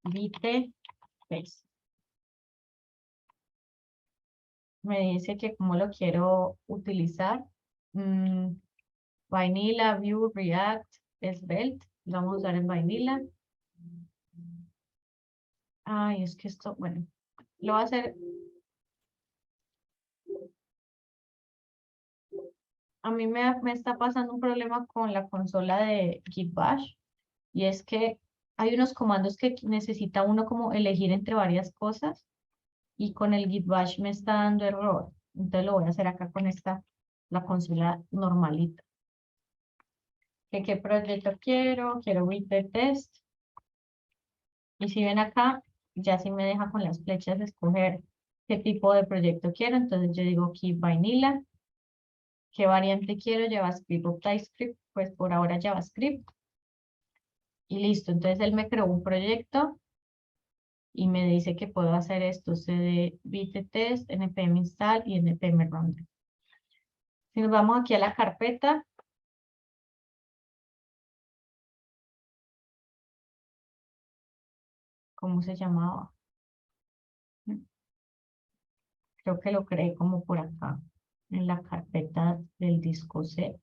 Vite Test. Me dice que cómo lo quiero utilizar. Vanilla, Vue, React, Svelte. Lo vamos a usar en Vanilla. Ay, es que esto, bueno, lo voy a hacer. A mí me está pasando un problema con la consola de Git Bash y es que hay unos comandos que necesita uno como elegir entre varias cosas y con el Git Bash me está dando error. Entonces lo voy a hacer acá con la consola normalita. ¿Qué proyecto quiero? Quiero Vite Test. Y si ven acá, ya sí me deja con las flechas escoger qué tipo de proyecto quiero. Entonces yo digo Keep Vanilla. ¿Qué variante quiero? ¿JavaScript o TypeScript? Pues por ahora JavaScript. Y listo. Entonces él me creó un proyecto y me dice que puedo hacer esto. cd Vite Test, npm install y npm run. Si nos vamos aquí a la carpeta. ¿Cómo se llamaba? Creo que lo creé como por acá. En la carpeta del disco C.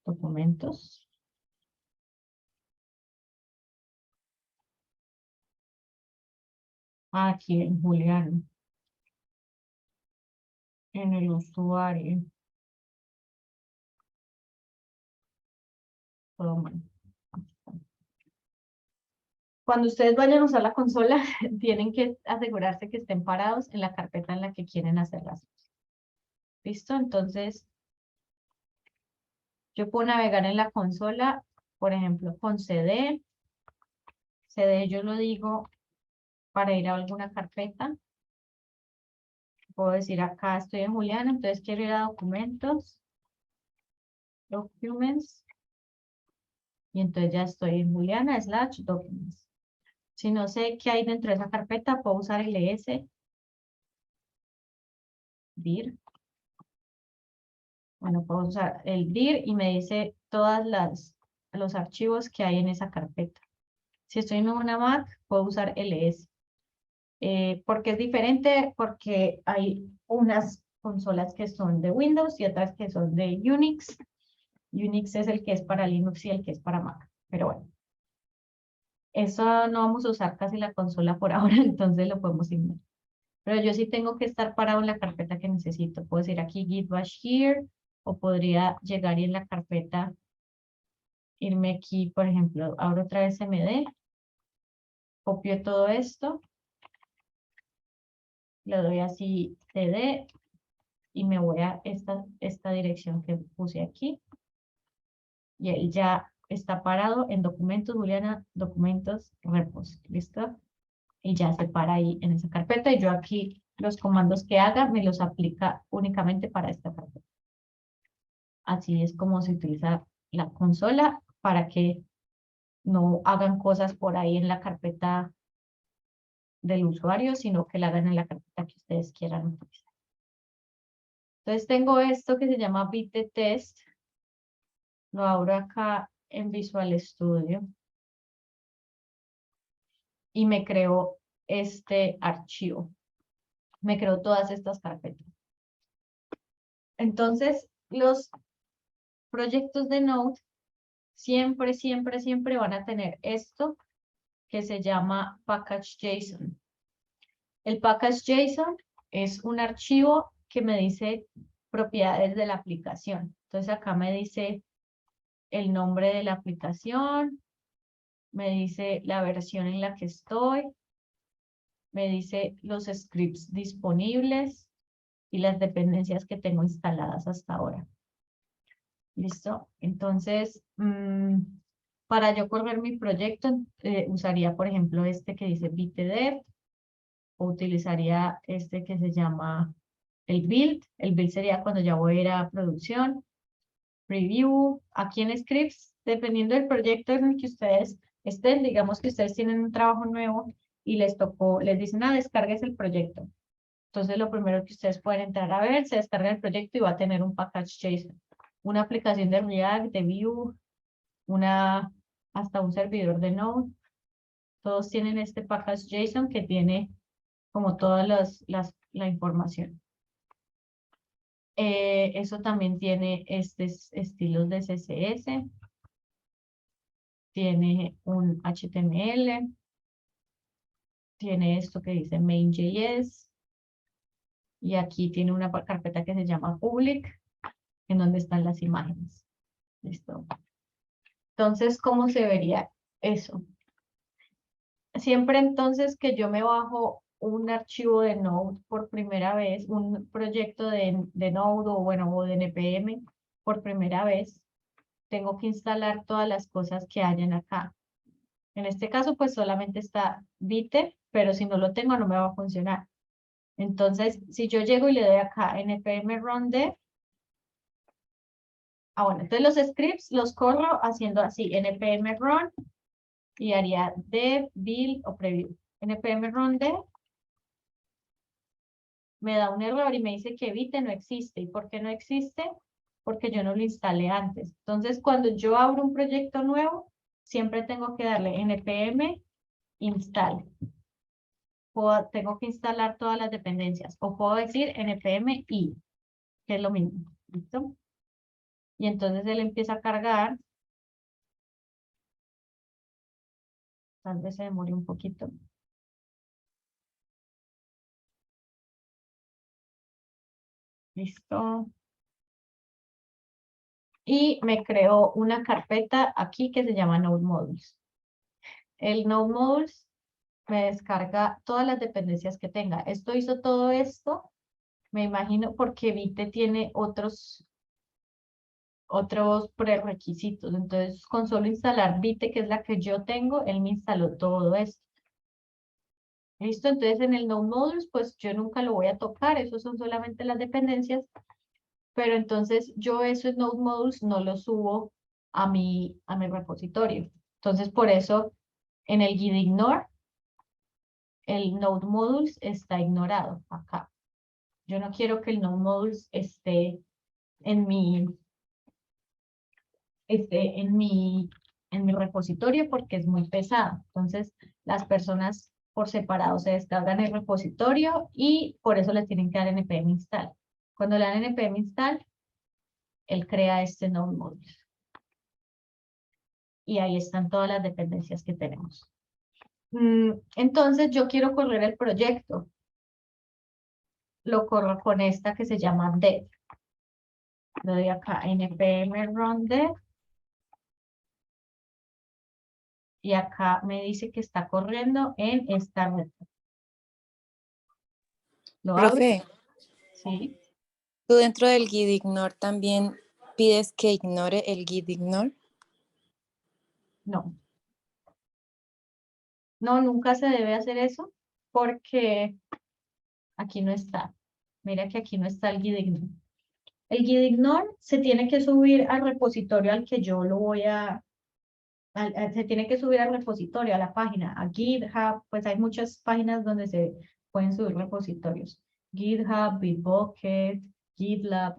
Documentos. Aquí en Julián. En el usuario. Todo mal. Cuando ustedes vayan a usar la consola, tienen que asegurarse que estén parados en la carpeta en la que quieren hacer las cosas. ¿Listo? Entonces, yo puedo navegar en la consola, por ejemplo, con CD. CD yo lo digo para ir a alguna carpeta. Puedo decir acá estoy en Juliana, entonces quiero ir a documentos. Documents. Y entonces ya estoy en Juliana / documents. Si no sé qué hay dentro de esa carpeta, puedo usar ls dir. Bueno, puedo usar el dir y me dice todas los archivos que hay en esa carpeta. Si estoy en una Mac, puedo usar ls. ¿Por qué es diferente? Porque hay unas consolas que son de Windows y otras que son de Unix. Unix es el que es para Linux y el que es para Mac. Pero bueno, eso no vamos a usar casi la consola por ahora, entonces lo podemos ignorar. Pero yo sí tengo que estar parado en la carpeta que necesito. Puedo decir aquí git bash here, o podría llegar y en la carpeta irme aquí, por ejemplo, abro otra vez cmd, copio todo esto, le doy así cd y me voy a esta dirección que puse aquí. Y él ya está parado en documentos, Juliana, documentos, repos, ¿listo? Y ya se para ahí en esa carpeta y yo aquí los comandos que haga me los aplica únicamente para esta carpeta. Así es como se utiliza la consola para que no hagan cosas por ahí en la carpeta del usuario, sino que la hagan en la carpeta que ustedes quieran utilizar. Entonces tengo esto que se llama bit de test. Lo abro acá en Visual Studio. Y me creo este archivo. Me creo todas estas carpetas. Entonces, los proyectos de Node siempre, siempre, siempre van a tener esto que se llama package.json. El package.json es un archivo que me dice propiedades de la aplicación. Entonces acá me dice el nombre de la aplicación, me dice la versión en la que estoy, me dice los scripts disponibles y las dependencias que tengo instaladas hasta ahora. ¿Listo? Entonces, para yo correr mi proyecto, usaría, por ejemplo, este que dice bitdev, o utilizaría este que se llama el build. El build sería cuando ya voy a ir a producción. Preview, aquí en scripts, dependiendo del proyecto en el que ustedes estén, digamos que ustedes tienen un trabajo nuevo y les tocó, les dicen, descargues el proyecto. Entonces, lo primero que ustedes pueden entrar a ver, se descarga el proyecto y va a tener un package.json. Una aplicación de React, de Vue, hasta un servidor de Node. Todos tienen este package.json que tiene como toda la información. Eso también tiene estos estilos de CSS. Tiene un HTML. Tiene esto que dice main.js. Y aquí tiene una carpeta que se llama public, en donde están las imágenes. ¿Listo? Entonces, ¿cómo se vería eso? Siempre entonces que yo me bajo un archivo de Node por primera vez, un proyecto de Node o de NPM por primera vez, tengo que instalar todas las cosas que hayan acá. En este caso, pues solamente está Vite, pero si no lo tengo no me va a funcionar. Entonces, si yo llego y le doy acá npm run dev, bueno, entonces los scripts los corro haciendo así, npm run, y haría dev, build o preview. npm run dev, me da un error y me dice que Vite no existe. ¿Y por qué no existe? Porque yo no lo instalé antes. Entonces, cuando yo abro un proyecto nuevo, siempre tengo que darle npm install. Tengo que instalar todas las dependencias. O puedo decir npm i, que es lo mismo. ¿Listo? Y entonces él empieza a cargar. Tal vez se demore un poquito. Listo. Y me creó una carpeta aquí que se llama Node Modules. El Node Modules me descarga todas las dependencias que tenga. Esto hizo todo esto, me imagino, porque Vite tiene otros prerequisitos. Entonces, con solo instalar Vite, que es la que yo tengo, él me instaló todo esto. ¿Listo? Entonces, en el Node Modules, pues yo nunca lo voy a tocar. Esos son solamente las dependencias. Pero entonces, yo esos Node Modules no los subo a mi repositorio. Entonces, por eso, en el git ignore, el Node Modules está ignorado acá. Yo no quiero que el Node Modules esté en mi repositorio porque es muy pesado. Entonces, las personas por separado se descargan el repositorio y por eso les tienen que dar npm install. Cuando le dan npm install, él crea este Node Modules. Y ahí están todas las dependencias que tenemos. Entonces, yo quiero correr el proyecto. Lo corro con esta que se llama dev. Le doy acá npm run dev. Y acá me dice que está corriendo en esta red. ¿Lo abro? Profe, Sí. Tú dentro del git ignore también pides que ignore el git ignore. No. No, nunca se debe hacer eso porque aquí no está. Mira que aquí no está el git ignore. El git ignore se tiene que subir al repositorio al que yo lo voy a se tiene que subir al repositorio, a la página, a GitHub, pues hay muchas páginas donde se pueden subir repositorios. GitHub, Bitbucket, GitLab,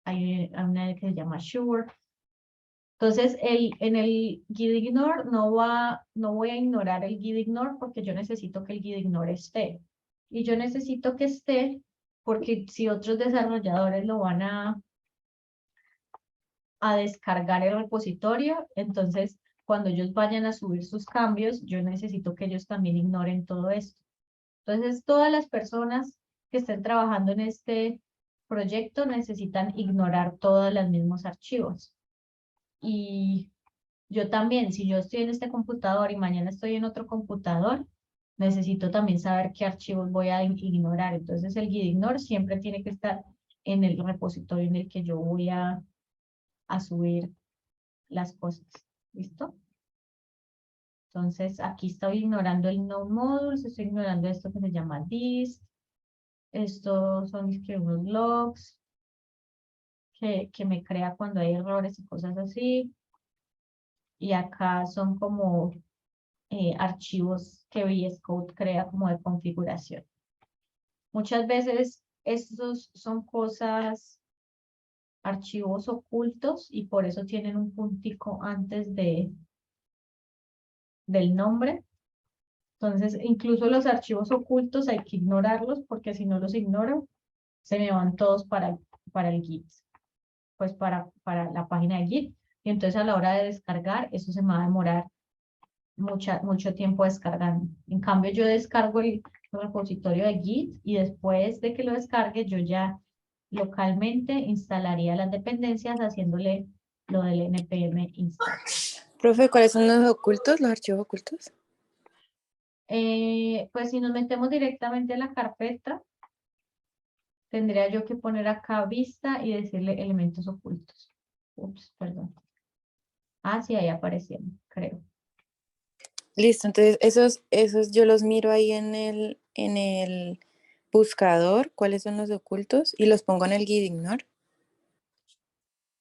hay una que se llama Shure. Entonces, en el gitignore no voy a ignorar el gitignore porque yo necesito que el gitignore esté. Y yo necesito que esté porque si otros desarrolladores lo van a descargar el repositorio, entonces cuando ellos vayan a subir sus cambios, yo necesito que ellos también ignoren todo esto. Entonces, todas las personas que estén trabajando en este proyecto necesitan ignorar todos los mismos archivos. Y yo también, si yo estoy en este computador y mañana estoy en otro computador, necesito también saber qué archivos voy a ignorar. Entonces, el gitignore siempre tiene que estar en el repositorio en el que yo voy a subir las cosas. ¿Listo? Entonces, aquí estoy ignorando el node modules, estoy ignorando esto que se llama dist. Estos son unos logs que me crea cuando hay errores y cosas así. Y acá son como archivos que VS Code crea como de configuración. Muchas veces estos son cosas, archivos ocultos y por eso tienen un puntico antes del nombre. Entonces, incluso los archivos ocultos hay que ignorarlos porque si no los ignoro, se me van todos para el Git, pues para la página de Git. Y entonces a la hora de descargar, eso se me va a demorar mucho tiempo descargando. En cambio, yo descargo el repositorio de Git y después de que lo descargue, yo ya localmente instalaría las dependencias haciéndole lo del npm install. Profe, ¿cuáles son los ocultos, los archivos ocultos? Pues si nos metemos directamente en la carpeta, tendría yo que poner acá vista y decirle elementos ocultos. Ups, perdón. Ah, sí, ahí aparecieron, creo. Listo, entonces esos yo los miro ahí en el buscador, cuáles son los ocultos, y los pongo en el git ignore.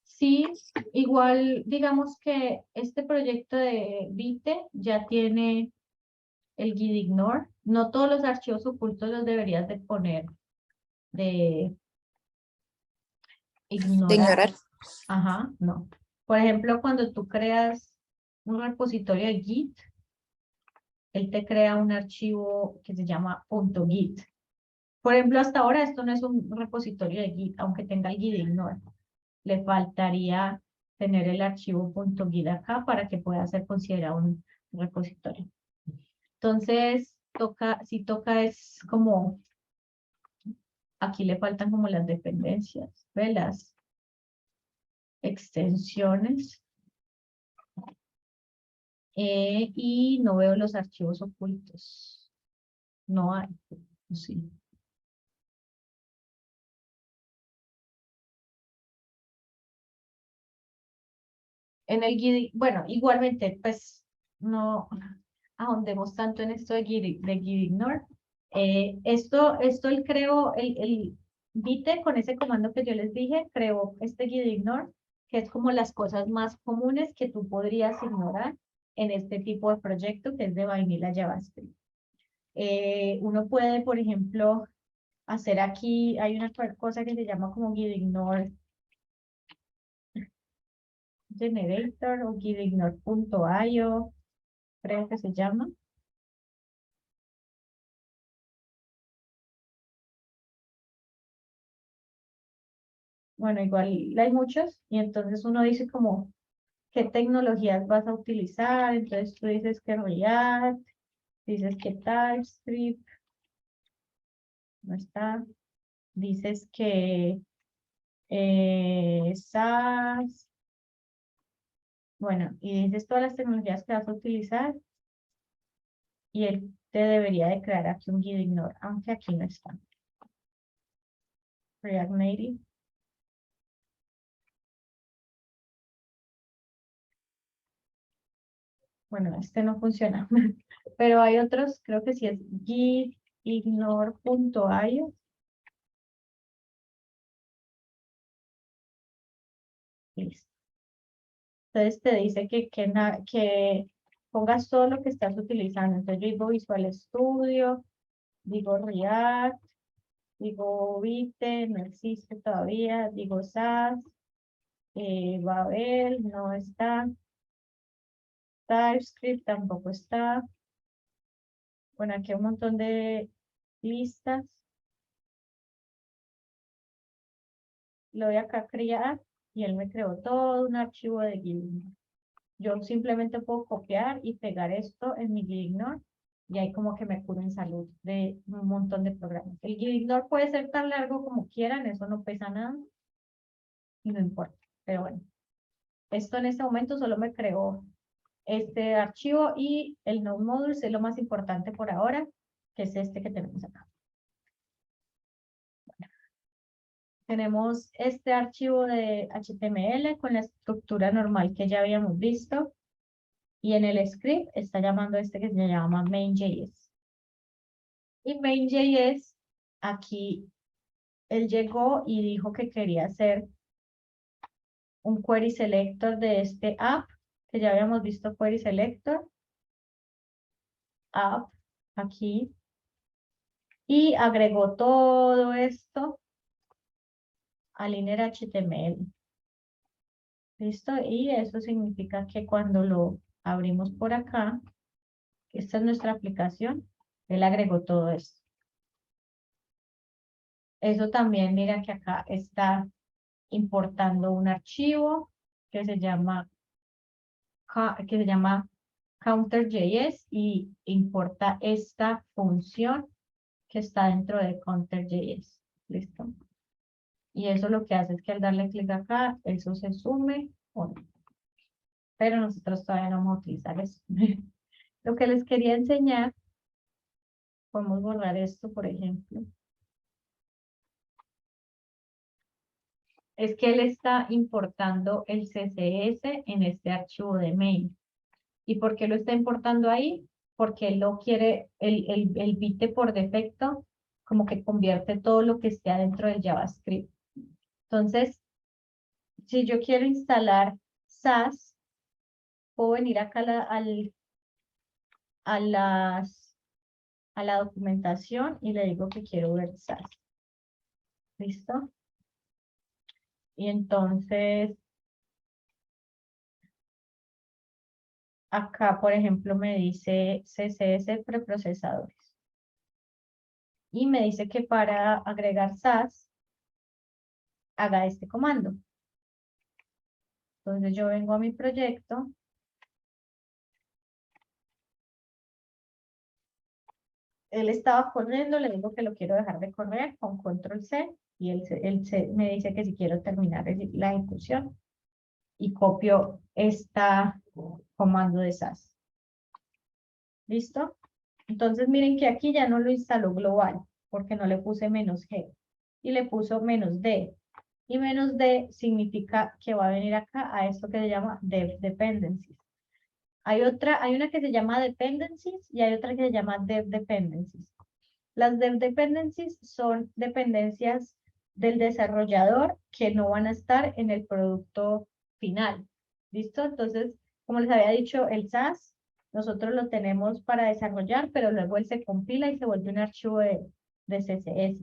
Sí, igual digamos que este proyecto de Vite ya tiene el git ignore. No todos los archivos ocultos los deberías de poner de De ignorar. ignorar. Ajá, no. Por ejemplo, cuando tú creas un repositorio de Git, él te crea un archivo que se llama .git. Por ejemplo, hasta ahora esto no es un repositorio de Git, aunque tenga el git ignore. Le faltaría tener el archivo .git acá para que pueda ser considerado un repositorio. Entonces, si toca es como, aquí le faltan como las dependencias, ¿ve? Las extensiones. Y no veo los archivos ocultos. No hay, sí. En el Git, bueno, igualmente, pues no ahondemos tanto en esto de gitignore. Esto él creó, el Vite con ese comando que yo les dije, creó este gitignore, que es como las cosas más comunes que tú podrías ignorar en este tipo de proyecto que es de Vanilla JavaScript. Uno puede, por ejemplo, hacer aquí, hay una cosa que se llama como gitignore generator o gitignore.io, creo que se llama. Bueno, igual hay muchos y entonces uno dice como, ¿qué tecnologías vas a utilizar? Entonces tú dices que React, dices que TypeScript, no está, dices que SAS, bueno, y dices todas las tecnologías que vas a utilizar y él te debería de crear aquí un gitignore, aunque aquí no está. React Native, Bueno, este no funciona, pero hay otros, creo que sí es gitignore.io. Listo. Entonces te dice que pongas todo lo que estás utilizando. Entonces yo digo Visual Studio, digo React, digo Vite, no existe todavía, digo SAS, Babel, no está, TypeScript tampoco está. Bueno, aquí hay un montón de listas. Lo voy acá a crear y él me creó todo un archivo de Git. Yo simplemente puedo copiar y pegar esto en mi Gitignore y ahí como que me curo en salud de un montón de programas. El Gitignore puede ser tan largo como quieran, eso no pesa nada y no importa. Pero bueno, esto en este momento solo me creó este archivo y el Node Modules es lo más importante por ahora, que es este que tenemos acá. Tenemos este archivo de HTML con la estructura normal que ya habíamos visto. Y en el script está llamando este que se llama main.js. Y main.js, aquí él llegó y dijo que quería hacer un query selector de este app, que ya habíamos visto query selector. App, aquí. Y agregó todo esto al inner HTML. ¿Listo? Y eso significa que cuando lo abrimos por acá, esta es nuestra aplicación, él agregó todo esto. Eso también, mira que acá está importando un archivo que se llama counter.js y importa esta función que está dentro de counter.js. ¿Listo? Y eso lo que hace es que al darle clic acá, eso se sume o no. Pero nosotros todavía no vamos a utilizar eso. Lo que les quería enseñar, podemos borrar esto, por ejemplo. Es que él está importando el CSS en este archivo de main. ¿Y por qué lo está importando ahí? Porque él lo quiere, el Vite por defecto, como que convierte todo lo que esté adentro del JavaScript. Entonces, si yo quiero instalar SAS, puedo venir acá a la documentación y le digo que quiero ver SAS. ¿Listo? Y entonces, acá, por ejemplo, me dice CSS preprocesadores. Y me dice que para agregar SAS, haga este comando. Entonces yo vengo a mi proyecto. Él estaba corriendo, le digo que lo quiero dejar de correr con control C. Y él me dice que si quiero terminar la ejecución. Y copio este comando de SAS. ¿Listo? Entonces miren que aquí ya no lo instaló global, porque no le puse -G. Y le puso -D. Y -D significa que va a venir acá a esto que se llama dev dependencies. Hay una que se llama dependencies y hay otra que se llama dev dependencies. Las dev dependencies son dependencias del desarrollador que no van a estar en el producto final. ¿Listo? Entonces, como les había dicho, el SAS, nosotros lo tenemos para desarrollar, pero luego él se compila y se vuelve un archivo de CSS.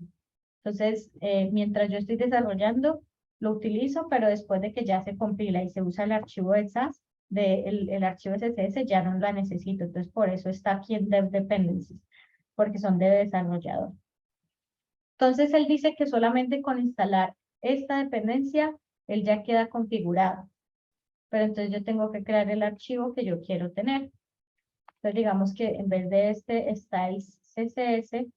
Entonces, mientras yo estoy desarrollando, lo utilizo, pero después de que ya se compila y se usa el archivo de SAS, el archivo CSS ya no la necesito. Entonces, por eso está aquí en Dev Dependencies, porque son de desarrollador. Entonces, él dice que solamente con instalar esta dependencia, él ya queda configurado. Pero entonces yo tengo que crear el archivo que yo quiero tener. Entonces, digamos que en vez de este styles CSS,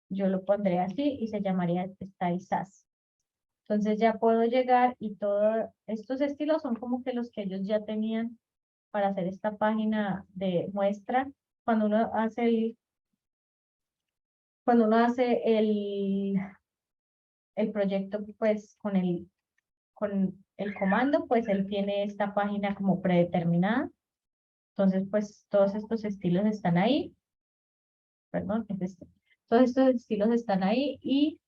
yo lo pondré así y se llamaría styles SAS. Entonces ya puedo llegar y todos estos estilos son como que los que ellos ya tenían para hacer esta página de muestra. Cuando uno hace el proyecto, pues con el comando, pues él tiene esta página como predeterminada. Entonces, pues todos estos estilos están ahí. Perdón, es este. Todos estos estilos están ahí y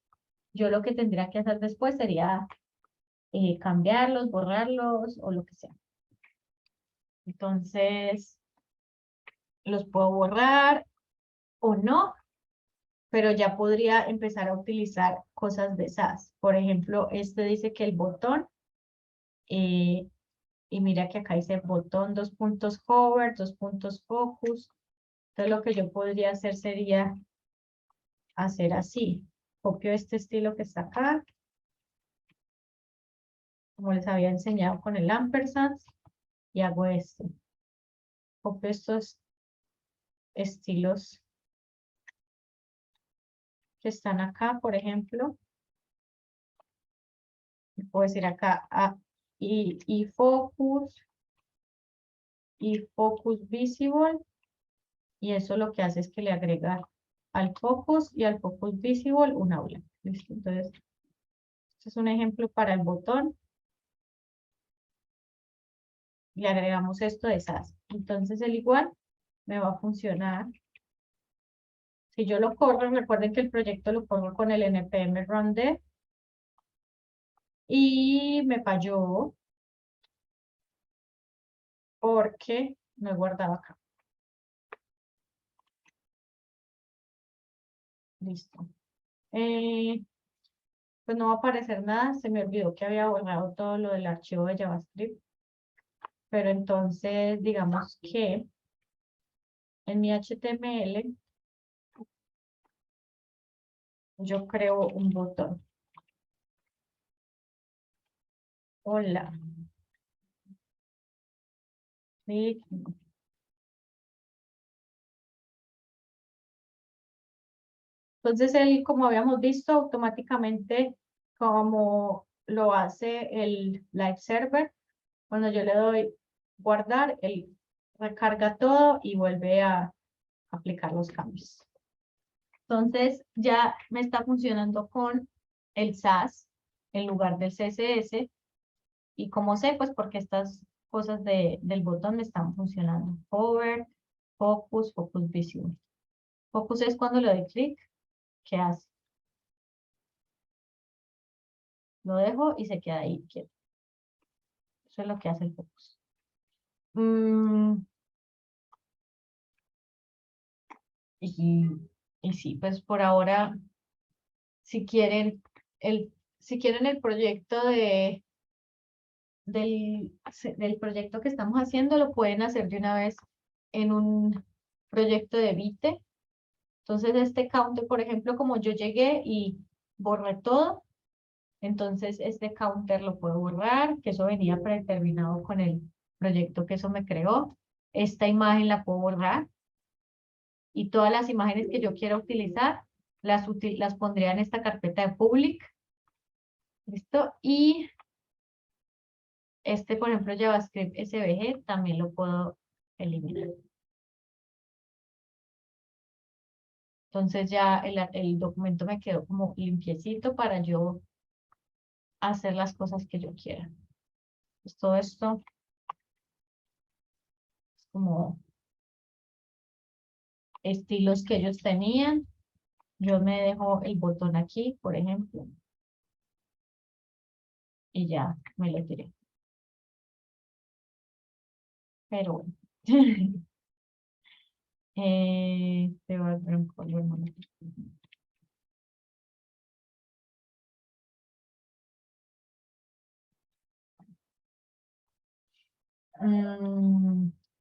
yo lo que tendría que hacer después sería cambiarlos, borrarlos o lo que sea. Entonces, los puedo borrar o no, pero ya podría empezar a utilizar cosas de SAS. Por ejemplo, este dice que el botón, y mira que acá dice botón, 2 puntos hover, 2 puntos focus. Entonces lo que yo podría hacer sería hacer así. Copio este estilo que está acá, como les había enseñado con el ampersand, y hago esto. Copio estos estilos que están acá, por ejemplo. Y puedo decir acá y focus visible, y eso lo que hace es que le agrega al focus y al focus visible un aula. ¿Listo? Entonces, este es un ejemplo para el botón. Le agregamos esto de SAS. Entonces, el igual me va a funcionar. Si yo lo corro, recuerden que el proyecto lo corro con el npm run dev. Y me falló porque no he guardado acá. Listo. Pues no va a aparecer nada. Se me olvidó que había borrado todo lo del archivo de JavaScript. Pero entonces, digamos que en mi HTML yo creo un botón. Hola. Sí. Entonces él, como habíamos visto, automáticamente, como lo hace el live server, cuando yo le doy guardar, él recarga todo y vuelve a aplicar los cambios. Entonces ya me está funcionando con el SAS en lugar del CSS. Y como sé, pues porque estas cosas del botón me están funcionando. Hover, focus, focus visible. Focus es cuando le doy clic, ¿qué hace? Lo dejo y se queda ahí quieto. Eso es lo que hace el focus. Y sí, pues por ahora, si quieren el proyecto del proyecto que estamos haciendo, lo pueden hacer de una vez en un proyecto de Vite. Entonces, este counter, por ejemplo, como yo llegué y borré todo, entonces este counter lo puedo borrar, que eso venía predeterminado con el proyecto que eso me creó. Esta imagen la puedo borrar y todas las imágenes que yo quiera utilizar las pondría en esta carpeta de public. ¿Listo? Y este, por ejemplo, JavaScript SVG también lo puedo eliminar. Entonces ya el documento me quedó como limpiecito para yo hacer las cosas que yo quiera. Pues todo esto es como estilos que ellos tenían. Yo me dejo el botón aquí, por ejemplo, y ya me lo tiré. Pero bueno. Te voy a poner un color mono.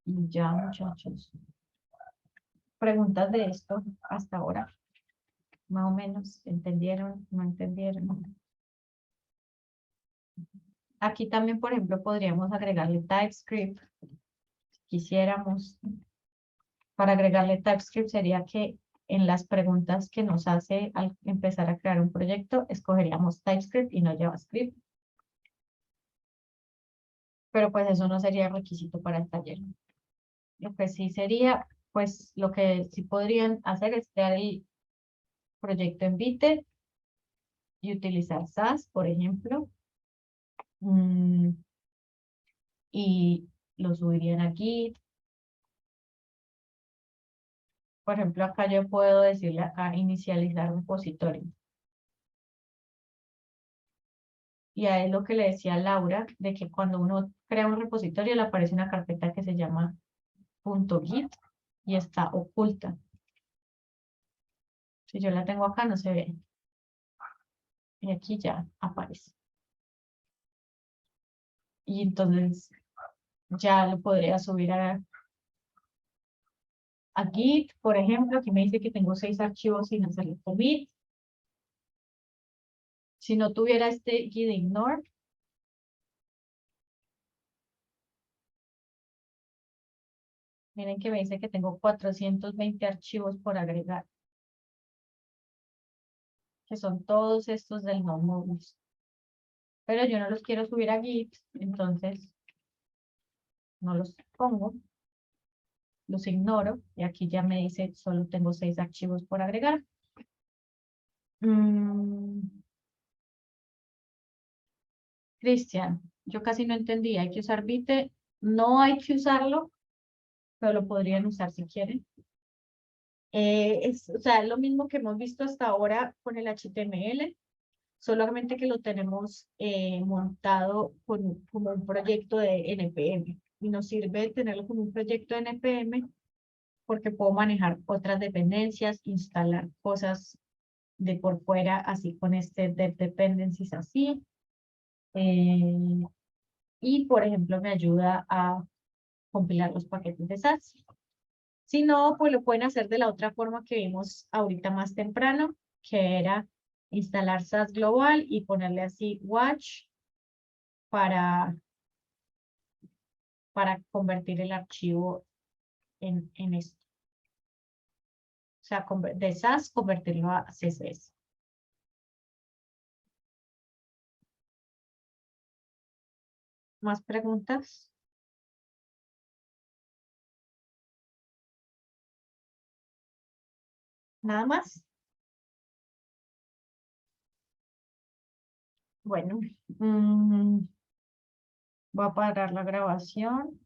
Y ya, muchachos. Preguntas de esto hasta ahora. Más o menos, ¿entendieron? ¿No entendieron? Aquí también, por ejemplo, podríamos agregarle TypeScript. Si quisiéramos. Para agregarle TypeScript sería que en las preguntas que nos hace al empezar a crear un proyecto, escogeríamos TypeScript y no JavaScript. Pero pues eso no sería requisito para el taller. Lo que sí sería, pues lo que sí podrían hacer es crear el proyecto en Vite y utilizar SAS, por ejemplo. Y lo subirían aquí, Por ejemplo, acá yo puedo decirle acá inicializar repositorio. Y a él lo que le decía a Laura, de que cuando uno crea un repositorio le aparece una carpeta que se llama .git y está oculta. Si yo la tengo acá no se ve. Y aquí ya aparece. Y entonces ya lo podría subir a Git, por ejemplo. Aquí me dice que tengo 6 archivos sin hacerle commit. Si no tuviera este git ignore, miren que me dice que tengo 420 archivos por agregar, que son todos estos del NodeModules. Pero yo no los quiero subir a Git, entonces no los pongo, los ignoro, y aquí ya me dice solo tengo 6 archivos por agregar. Cristian, yo casi no entendí, ¿hay que usar Vite? No hay que usarlo, pero lo podrían usar si quieren. O sea, es lo mismo que hemos visto hasta ahora con el HTML, solamente que lo tenemos montado como un proyecto de NPM. Y nos sirve tenerlo como un proyecto de NPM porque puedo manejar otras dependencias, instalar cosas de por fuera, así con este dependencies así. Y, por ejemplo, me ayuda a compilar los paquetes de SAS. Si no, pues lo pueden hacer de la otra forma que vimos ahorita más temprano, que era instalar SAS Global y ponerle así watch para convertir el archivo en esto. O sea, de SAS convertirlo a CSS. ¿Más preguntas? ¿Nada más? Bueno, voy a parar la grabación.